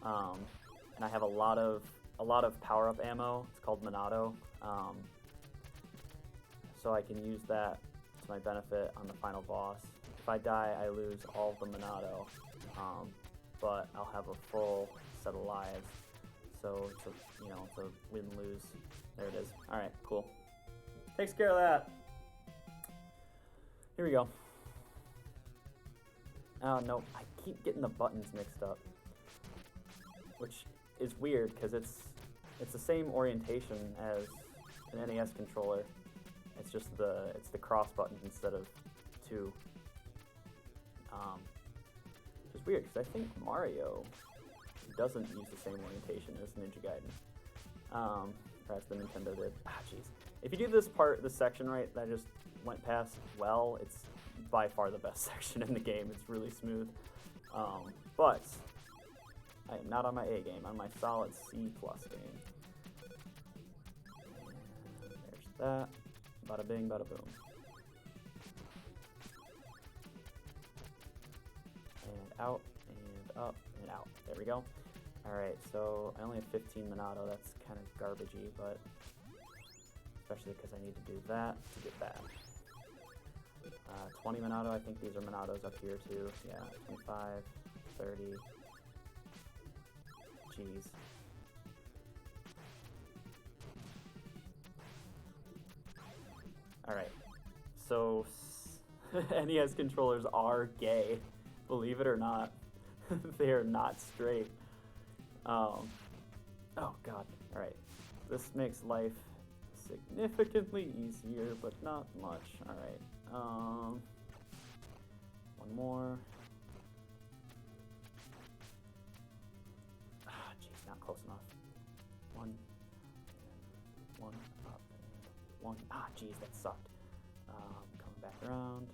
and I have a lot of power-up ammo. It's called Monado, so I can use that to my benefit on the final boss. If I die, I lose all of the Monado, but I'll have a full set of lives. So it's a, you know, it's a win-lose. There it is. All right, cool. Takes care of that. Here we go. Oh no, I keep getting the buttons mixed up, which is weird because it's the same orientation as an NES controller. It's just it's the cross buttons instead of 2. Which is weird because I think Mario doesn't use the same orientation as Ninja Gaiden. Or as the Nintendo did. Ah, jeez. If you do this section right that I just went past well, it's by far the best section in the game. It's really smooth. But I am not on my A game, on my solid C+ game. And there's that. Bada bing, bada boom. And out, and up, and out. There we go. Alright, so I only have 15 Monado. That's kind of garbagey, but especially because I need to do that to get that. 20 Monado, I think these are Monados up here too. Yeah, 25, 30. Jeez. Alright, so NES controllers are gay, believe it or not. They are not straight. Oh god. Alright. This makes life significantly easier, but not much. Alright. One more. Jeez, not close enough. One up, and one. Jeez, that sucked. Coming back around.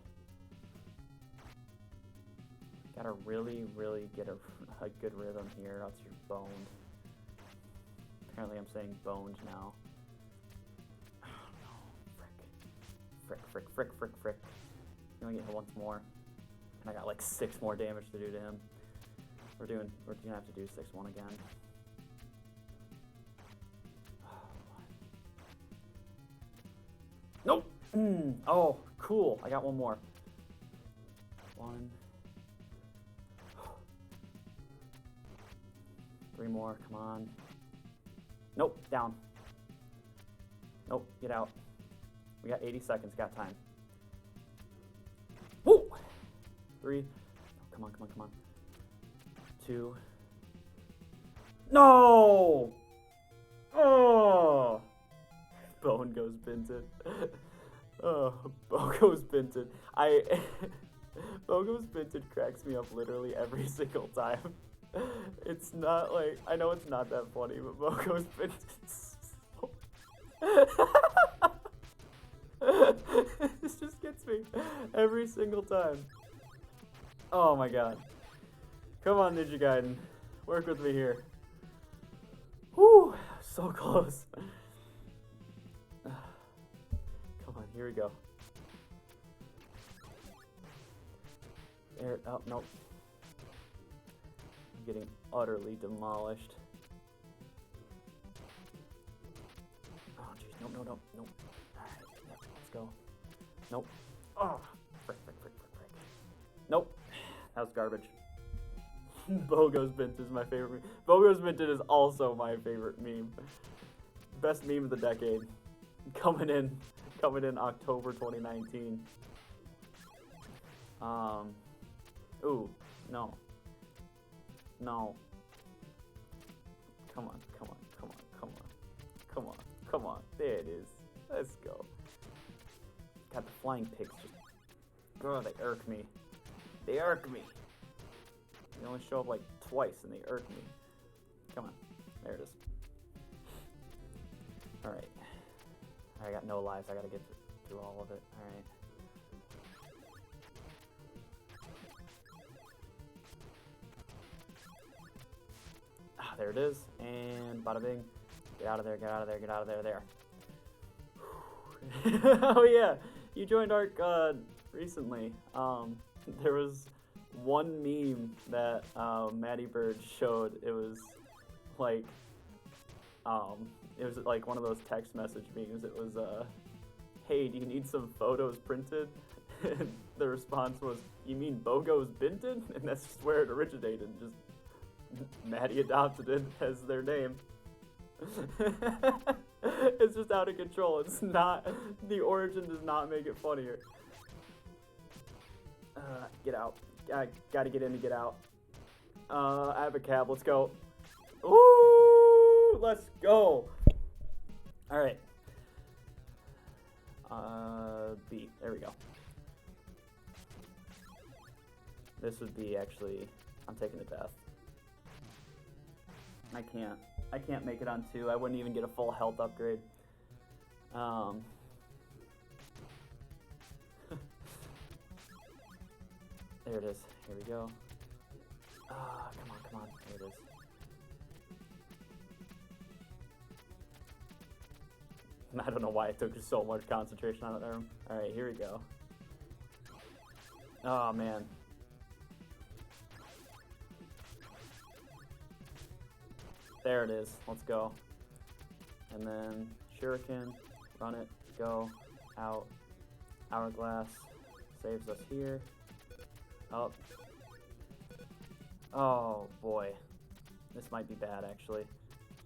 Gotta really, really get a good rhythm here, else you're boned. Apparently I'm saying boned now. Oh no. Frick. You only get hit once more. And I got like 6 more damage to do to him. We're gonna have to do 6-1 again. Nope! Oh, cool. I got one more. 1. 3 more, come on. Nope, down. Nope, get out. We got 80 seconds, got time. Woo! 3. Oh, come on. 2. No! Oh! Bone goes Binted. Oh, Bone goes Binted. Bone goes Binted cracks me up literally every single time. It's not like, I know it's not that funny, but Bone goes Binted. This just gets me every single time. Oh my god. Come on, Ninja Gaiden. Work with me here. Whew, so close. Come on, here we go. There, oh, nope. I'm getting utterly demolished. Oh, jeez, nope. Alright, yep, let's go. Nope. Oh, frick. Nope. That was garbage. Bogo's Bint is my favorite meme. Bogo's Bint is also my favorite meme. Best meme of the decade. Coming in October 2019. Ooh, no. Come on. There it is. Let's go. God, the flying pigs just... Oh, they irk me. They only show up like twice and they irk me. Come on. There it is. Alright. I got no lives. I gotta get through all of it. Alright. There it is. And bada bing. Get out of there. There. Oh yeah. You joined ARC recently. There was one meme that Maddie Bird showed. It was like one of those text message memes. It was hey, do you need some photos printed? And the response was, you mean Bogo's Binted? And that's just where it originated. Just Maddie adopted it as their name. It's just out of control. It's not, the origin does not make it funnier. Get out. I gotta get in to get out. I have a cab. Let's go. Ooh, let's go. All right. B. There we go. This would be actually. I'm taking the death. I can't make it on 2. I wouldn't even get a full health upgrade. There it is. Here we go. Come on. There it is. I don't know why it took so much concentration on that arm. Alright, here we go. Oh, man. There it is. Let's go. And then Shuriken. Run it. Go. Out. Hourglass. Saves us here. Up. Oh, boy. This might be bad, actually.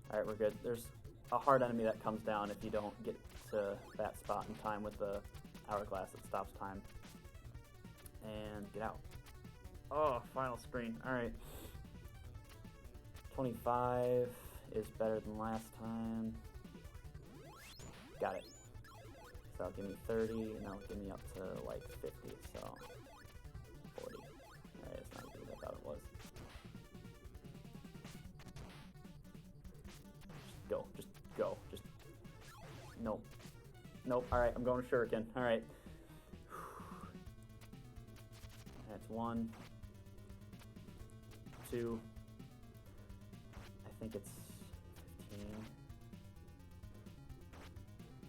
Alright, we're good. There's a hard enemy that comes down if you don't get to that spot in time with the hourglass that stops time. And get out. Oh, final screen. Alright. 25 is better than last time. Got it. So that'll give me 30, and that'll give me up to like 50, so 40. Alright, it's not as good as I thought it was. Just go. Nope. Nope, alright, I'm going to Shuriken. Alright. That's 1, 2. I think it's 15.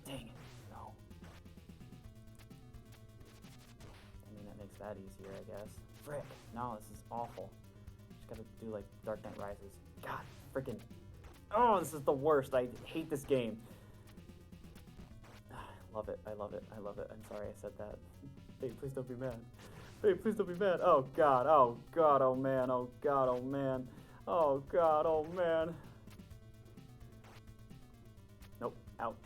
Dang it, no. I mean, that makes that easier, I guess. Frick, no, this is awful. Just gotta do, like, Dark Knight Rises. God, frickin'. Oh, this is the worst. I hate this game. I love it. I'm sorry I said that. Hey, please don't be mad. Hey, please don't be mad. Oh, God. Oh, God. Oh, man. Oh, God. Oh, man. Oh, God. Oh, man. Nope. Out.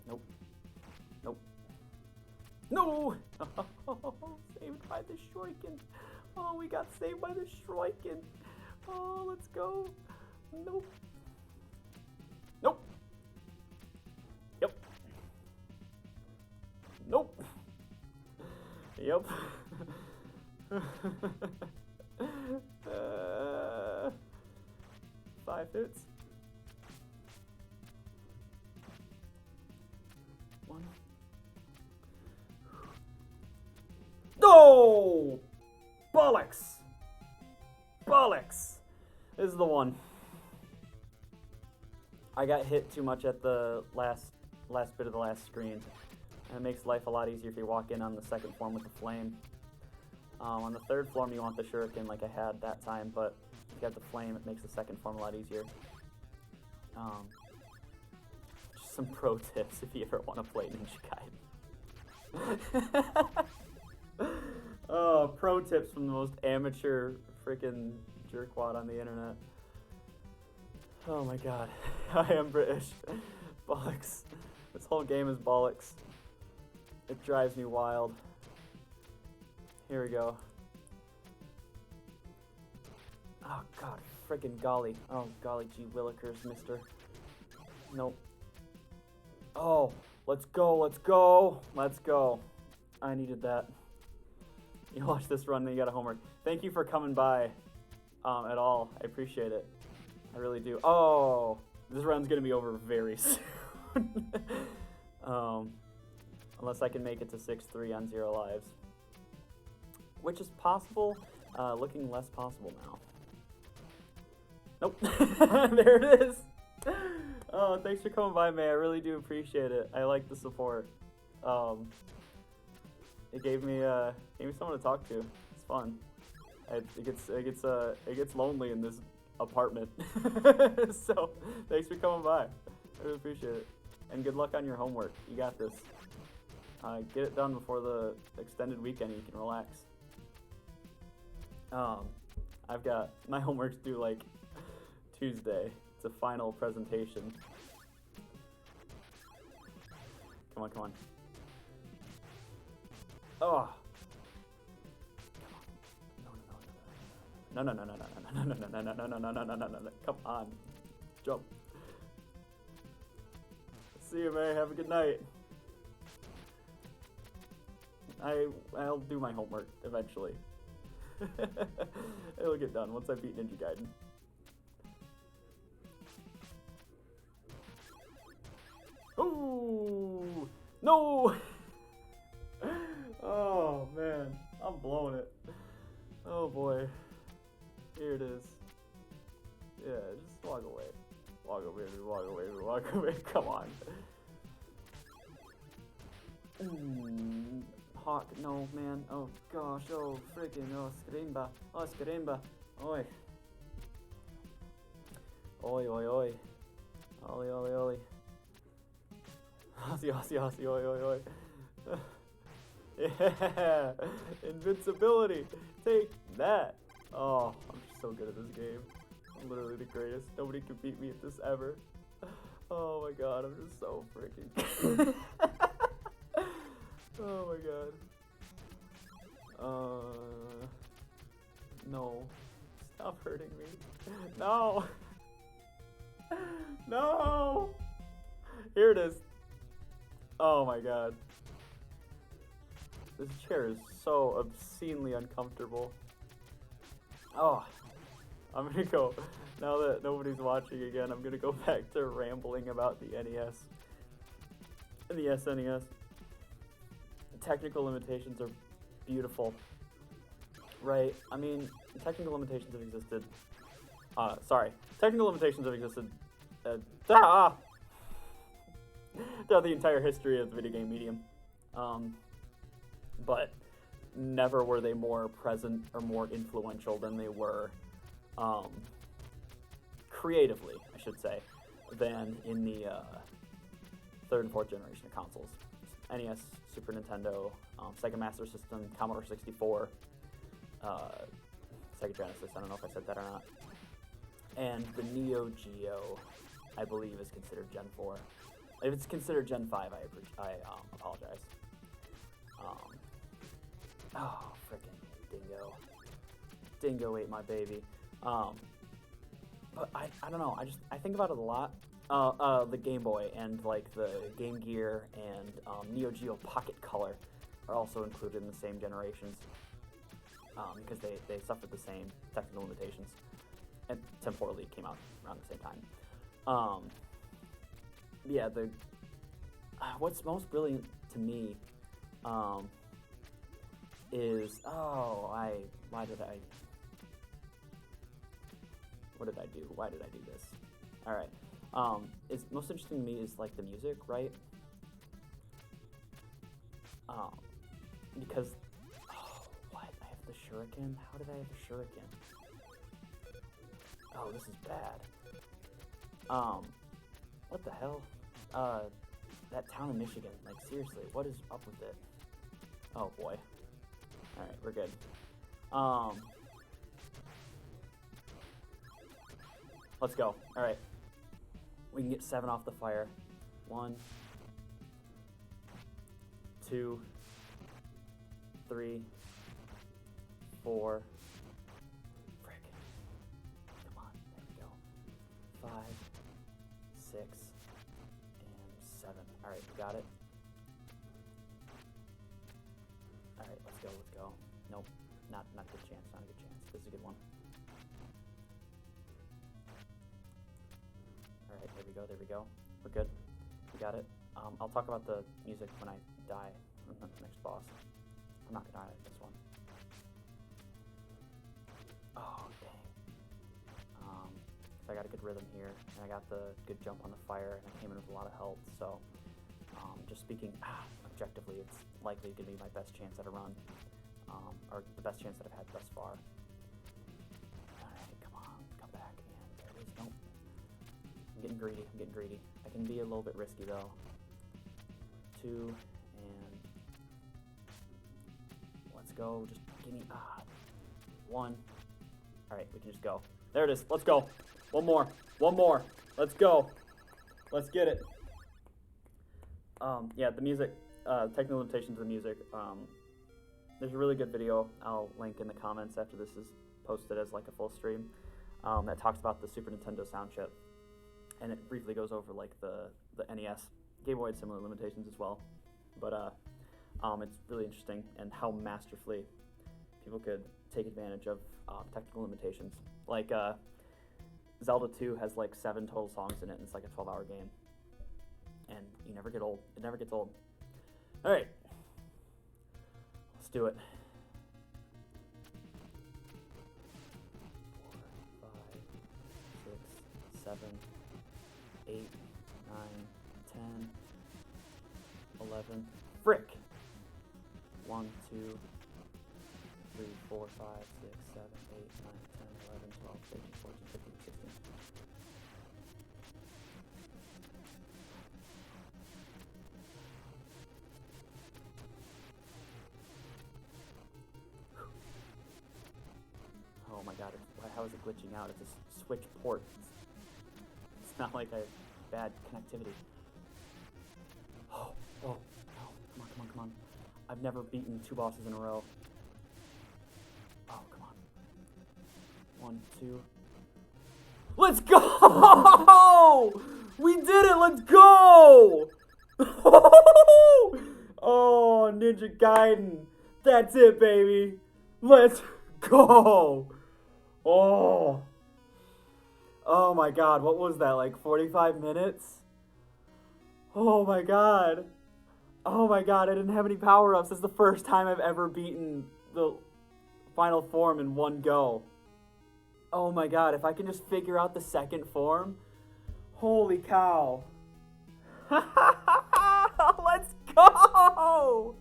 Nope. Nope. No! Saved by the Shuriken. Oh, we got saved by the Shuriken. Oh, let's go. Nope. Nope. Yep. Nope. Yep. 5 hits. 1. No! Bollocks! Bollocks! This is the one. I got hit too much at the last bit of the last screen. And it makes life a lot easier if you walk in on the second form with the flame. On the third form you want the shuriken like I had that time, but if you have the flame it makes the second form a lot easier. Just some pro tips if you ever want to play Ninja Gaiden. Oh, pro tips from the most amateur freaking jerkwad on the internet. Oh my god. I am British. Bollocks. This whole game is bollocks. It drives me wild. Here we go. Oh god, freaking golly. Oh golly gee willikers, mister. Nope. Oh, let's go, let's go, let's go. I needed that. You watch this run, then you got a homework. Thank you for coming by at all. I appreciate it. I really do. Oh, this run's gonna be over very soon. Unless I can make it to 6-3 on 0 lives. Which is possible, looking less possible now. Nope. There it is. Oh, thanks for coming by, man. I really do appreciate it. I like the support. It gave me someone to talk to. It's fun. It gets lonely in this apartment. So thanks for coming by. I really appreciate it. And good luck on your homework. You got this. Get it done before the extended weekend and you can relax. I've got my homework's due like Tuesday. It's a final presentation. Come on, come on. Oh. No. Come on. Jump. See you, May. Have a good night. I'll do my homework eventually. It'll get done once I beat Ninja Gaiden. Ooh! No! Oh man, I'm blowing it. Oh boy. Here it is. Yeah, just walk away. Walk away, walk away, walk away. Come on. Hawk, no man. Oh gosh, oh freaking, oh Scrimba. Oh Scrimba. Oi. Oi, oi, oi. Oli, oli, oli. Aussie, Aussie, Aussie, oi, oi, oi. Yeah! Invincibility! Take that! Oh, I'm just so good at this game. I'm literally the greatest. Nobody can beat me at this ever. Oh my god, I'm just so freaking... Oh my god. No. Stop hurting me. No. No. Here it is. Oh my god. This chair is so obscenely uncomfortable. Oh. I'm gonna go, now that nobody's watching again, I'm gonna go back to rambling about the NES and the SNES. The technical limitations are beautiful, right? I mean, technical limitations have existed, technical limitations have existed throughout the entire history of the video game medium. But never were they more present or more influential than they were creatively, I should say, than in the third and fourth generation of consoles. NES, Super Nintendo, Sega Master System, Commodore 64, Sega Genesis, I don't know if I said that or not. And the Neo Geo, I believe, is considered Gen 4. If it's considered Gen 5, I apologize. Oh, frickin' Dingo. Dingo ate my baby. But I don't know, I think about it a lot. The Game Boy and like the Game Gear and Neo Geo Pocket Color are also included in the same generations because they suffered the same technical limitations and temporally came out around the same time. Yeah, what's most brilliant to me is what did I do? Why did I do this? All right. It's most interesting to me is like the music, right? Because what? I have the shuriken. How did I have the shuriken? Oh, this is bad. What the hell? That town in Michigan. Like seriously, what is up with it? Oh boy. All right, we're good. Let's go. All right. We can get 7 off the fire. 1, 2, 3, 4. Frick. Come on. There we go. 5, 6, and 7. All right, we got it. All right, let's go. Let's go. Nope. Not a good chance. Not a good chance. This is a good one. Alright, there we go, there we go. We're good. We got it. I'll talk about the music when I die on the next boss. I'm not gonna die at this one. Oh, dang. I got a good rhythm here, and I got the good jump on the fire, and I came in with a lot of health, so just speaking objectively, it's likely going to be my best chance at a run, or the best chance that I've had thus far. Alright, come on, come back, and there it is. Nope. I'm getting greedy. I can be a little bit risky though. 2, and let's go. Just give me 1. Alright, we can just go. There it is. Let's go. One more. Let's go. Let's get it. Yeah, the music, technical limitations of the music. There's a really good video I'll link in the comments after this is posted as like a full stream that talks about the Super Nintendo sound chip. And it briefly goes over like the NES. Game Boy had similar limitations as well, but it's really interesting and how masterfully people could take advantage of technical limitations. Like Zelda 2 has like 7 total songs in it, and it's like a 12-hour game, and you never get old. It never gets old. All right, let's do it. 4, 5, 6, 7, 8, 9, 10, 11. Frick! 1, 2, 3, 4, 5, 6, 7, 8, 9, 10, 11, 12, 13, 14, 15, 16. Oh my god, how is it glitching out? It's a switch port. It's not like I have bad connectivity. Oh, no. Come on. I've never beaten 2 bosses in a row. 1, 2. Let's go! We did it! Let's go! Oh, Ninja Gaiden. That's it, baby. Let's go. Oh. Oh my god, what was that? Like 45 minutes? Oh my god. Oh my god, I didn't have any power-ups. This is the first time I've ever beaten the final form in one go. Oh my god, if I can just figure out the second form. Holy cow. Let's go!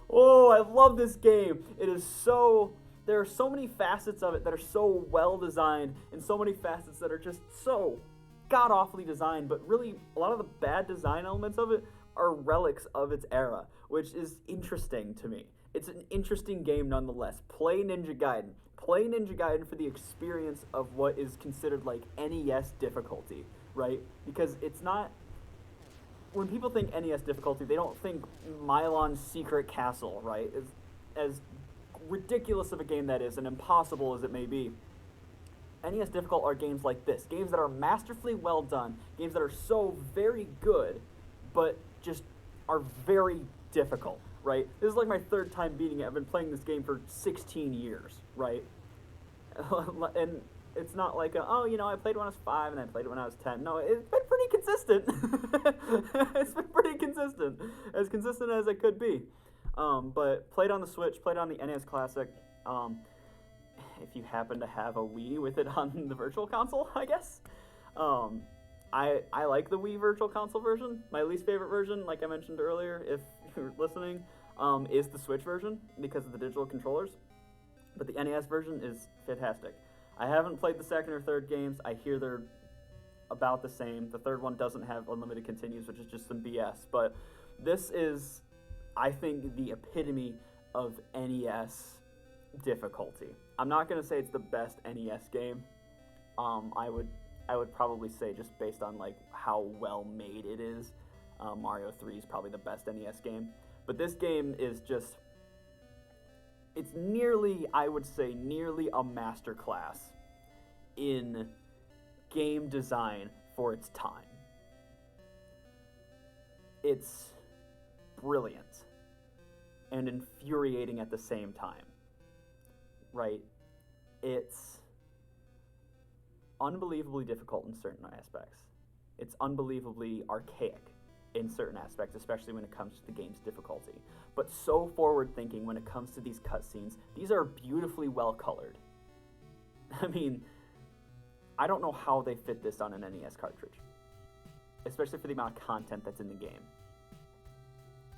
Oh, I love this game. It is so... There are so many facets of it that are so well designed, and so many facets that are just so god-awfully designed, but really, a lot of the bad design elements of it are relics of its era, which is interesting to me. It's an interesting game nonetheless. Play Ninja Gaiden. Play Ninja Gaiden for the experience of what is considered like NES difficulty, right? Because it's not... When people think NES difficulty, they don't think Milon's Secret Castle, right? As ridiculous of a game that is, and impossible as it may be. NES difficult are games like this. Games that are masterfully well done. Games that are so very good, but just are very difficult, right? This is like my third time beating it. I've been playing this game for 16 years, right? And it's not like, oh, you know, I played when I was 5 and I played it when I was 10. No, it's been pretty consistent. It's been pretty consistent. As consistent as it could be. But played on the Switch, played on the NES Classic. If you happen to have a Wii with it on the Virtual Console, I guess. I like the Wii Virtual Console version. My least favorite version, like I mentioned earlier, if you're listening, is the Switch version because of the digital controllers. But the NES version is fantastic. I haven't played the second or third games. I hear they're about the same. The third one doesn't have unlimited continues, which is just some BS. But this is, I think, the epitome of NES difficulty. I'm not going to say it's the best NES game. I would probably say, just based on like how well made it is, Mario 3 is probably the best NES game. But this game is just... It's nearly, I would say, nearly a masterclass in game design for its time. It's brilliant and infuriating at the same time, right? It's unbelievably difficult in certain aspects. It's unbelievably archaic in certain aspects, especially when it comes to the game's difficulty. But so forward-thinking when it comes to these cutscenes. These are beautifully well-colored. I mean, I don't know how they fit this on an NES cartridge, especially for the amount of content that's in the game.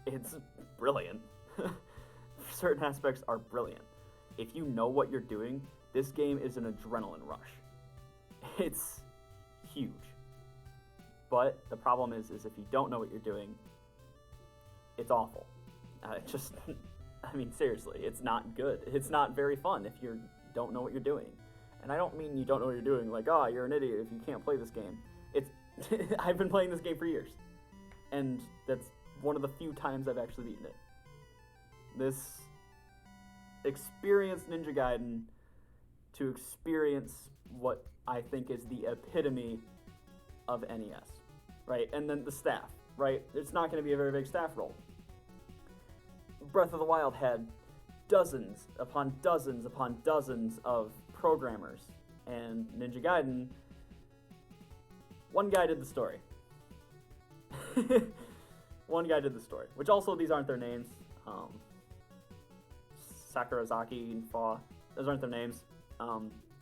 It's brilliant. Certain aspects are brilliant. If you know what you're doing, this game is an adrenaline rush. It's huge. But the problem is if you don't know what you're doing, it's awful. I mean, seriously, it's not good. It's not very fun if you don't know what you're doing. And I don't mean you don't know what you're doing, like, oh, you're an idiot if you can't play this game. It's I've been playing this game for years. And that's one of the few times I've actually beaten it. This experience Ninja Gaiden to experience what I think is the epitome of NES, right? And then the staff, right? It's not going to be a very big staff role. Breath of the Wild had dozens upon dozens upon dozens of programmers, and Ninja Gaiden, one guy did the story. One guy did the story, which also, these aren't their names. Sakurazaki and Fa, those aren't their names.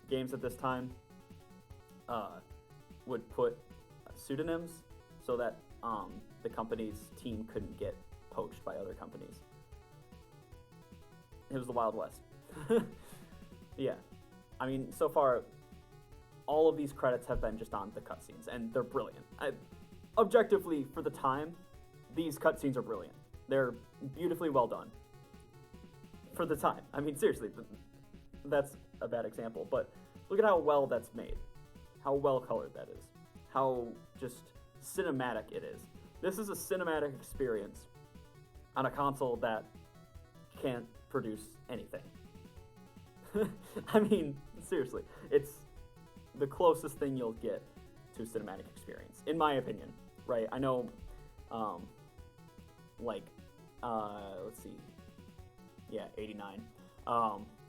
Games at this time would put pseudonyms so that the company's team couldn't get poached by other companies. It was the Wild West. Yeah. I mean, so far, all of these credits have been just on the cutscenes, and they're brilliant. Objectively, for the time, these cutscenes are brilliant. They're beautifully well done. For the time. I mean, seriously, that's a bad example, but look at how well that's made. How well colored that is. How just cinematic it is. This is a cinematic experience on a console that can't produce anything. I mean, seriously, it's the closest thing you'll get to a cinematic experience, in my opinion, right? I know, let's see, yeah, 89.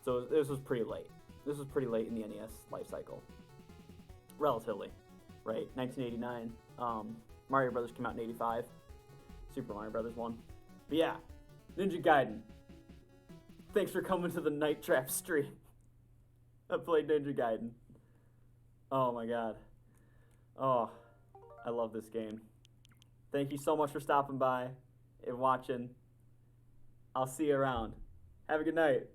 So this was pretty late. This was pretty late in the NES life cycle, relatively, right? 1989. Mario Brothers came out in 85. Super Mario Brothers 1. But yeah, Ninja Gaiden. Thanks for coming to the Night Trap stream. I played Ninja Gaiden. Oh my god. Oh, I love this game. Thank you so much for stopping by and watching. I'll see you around. Have a good night.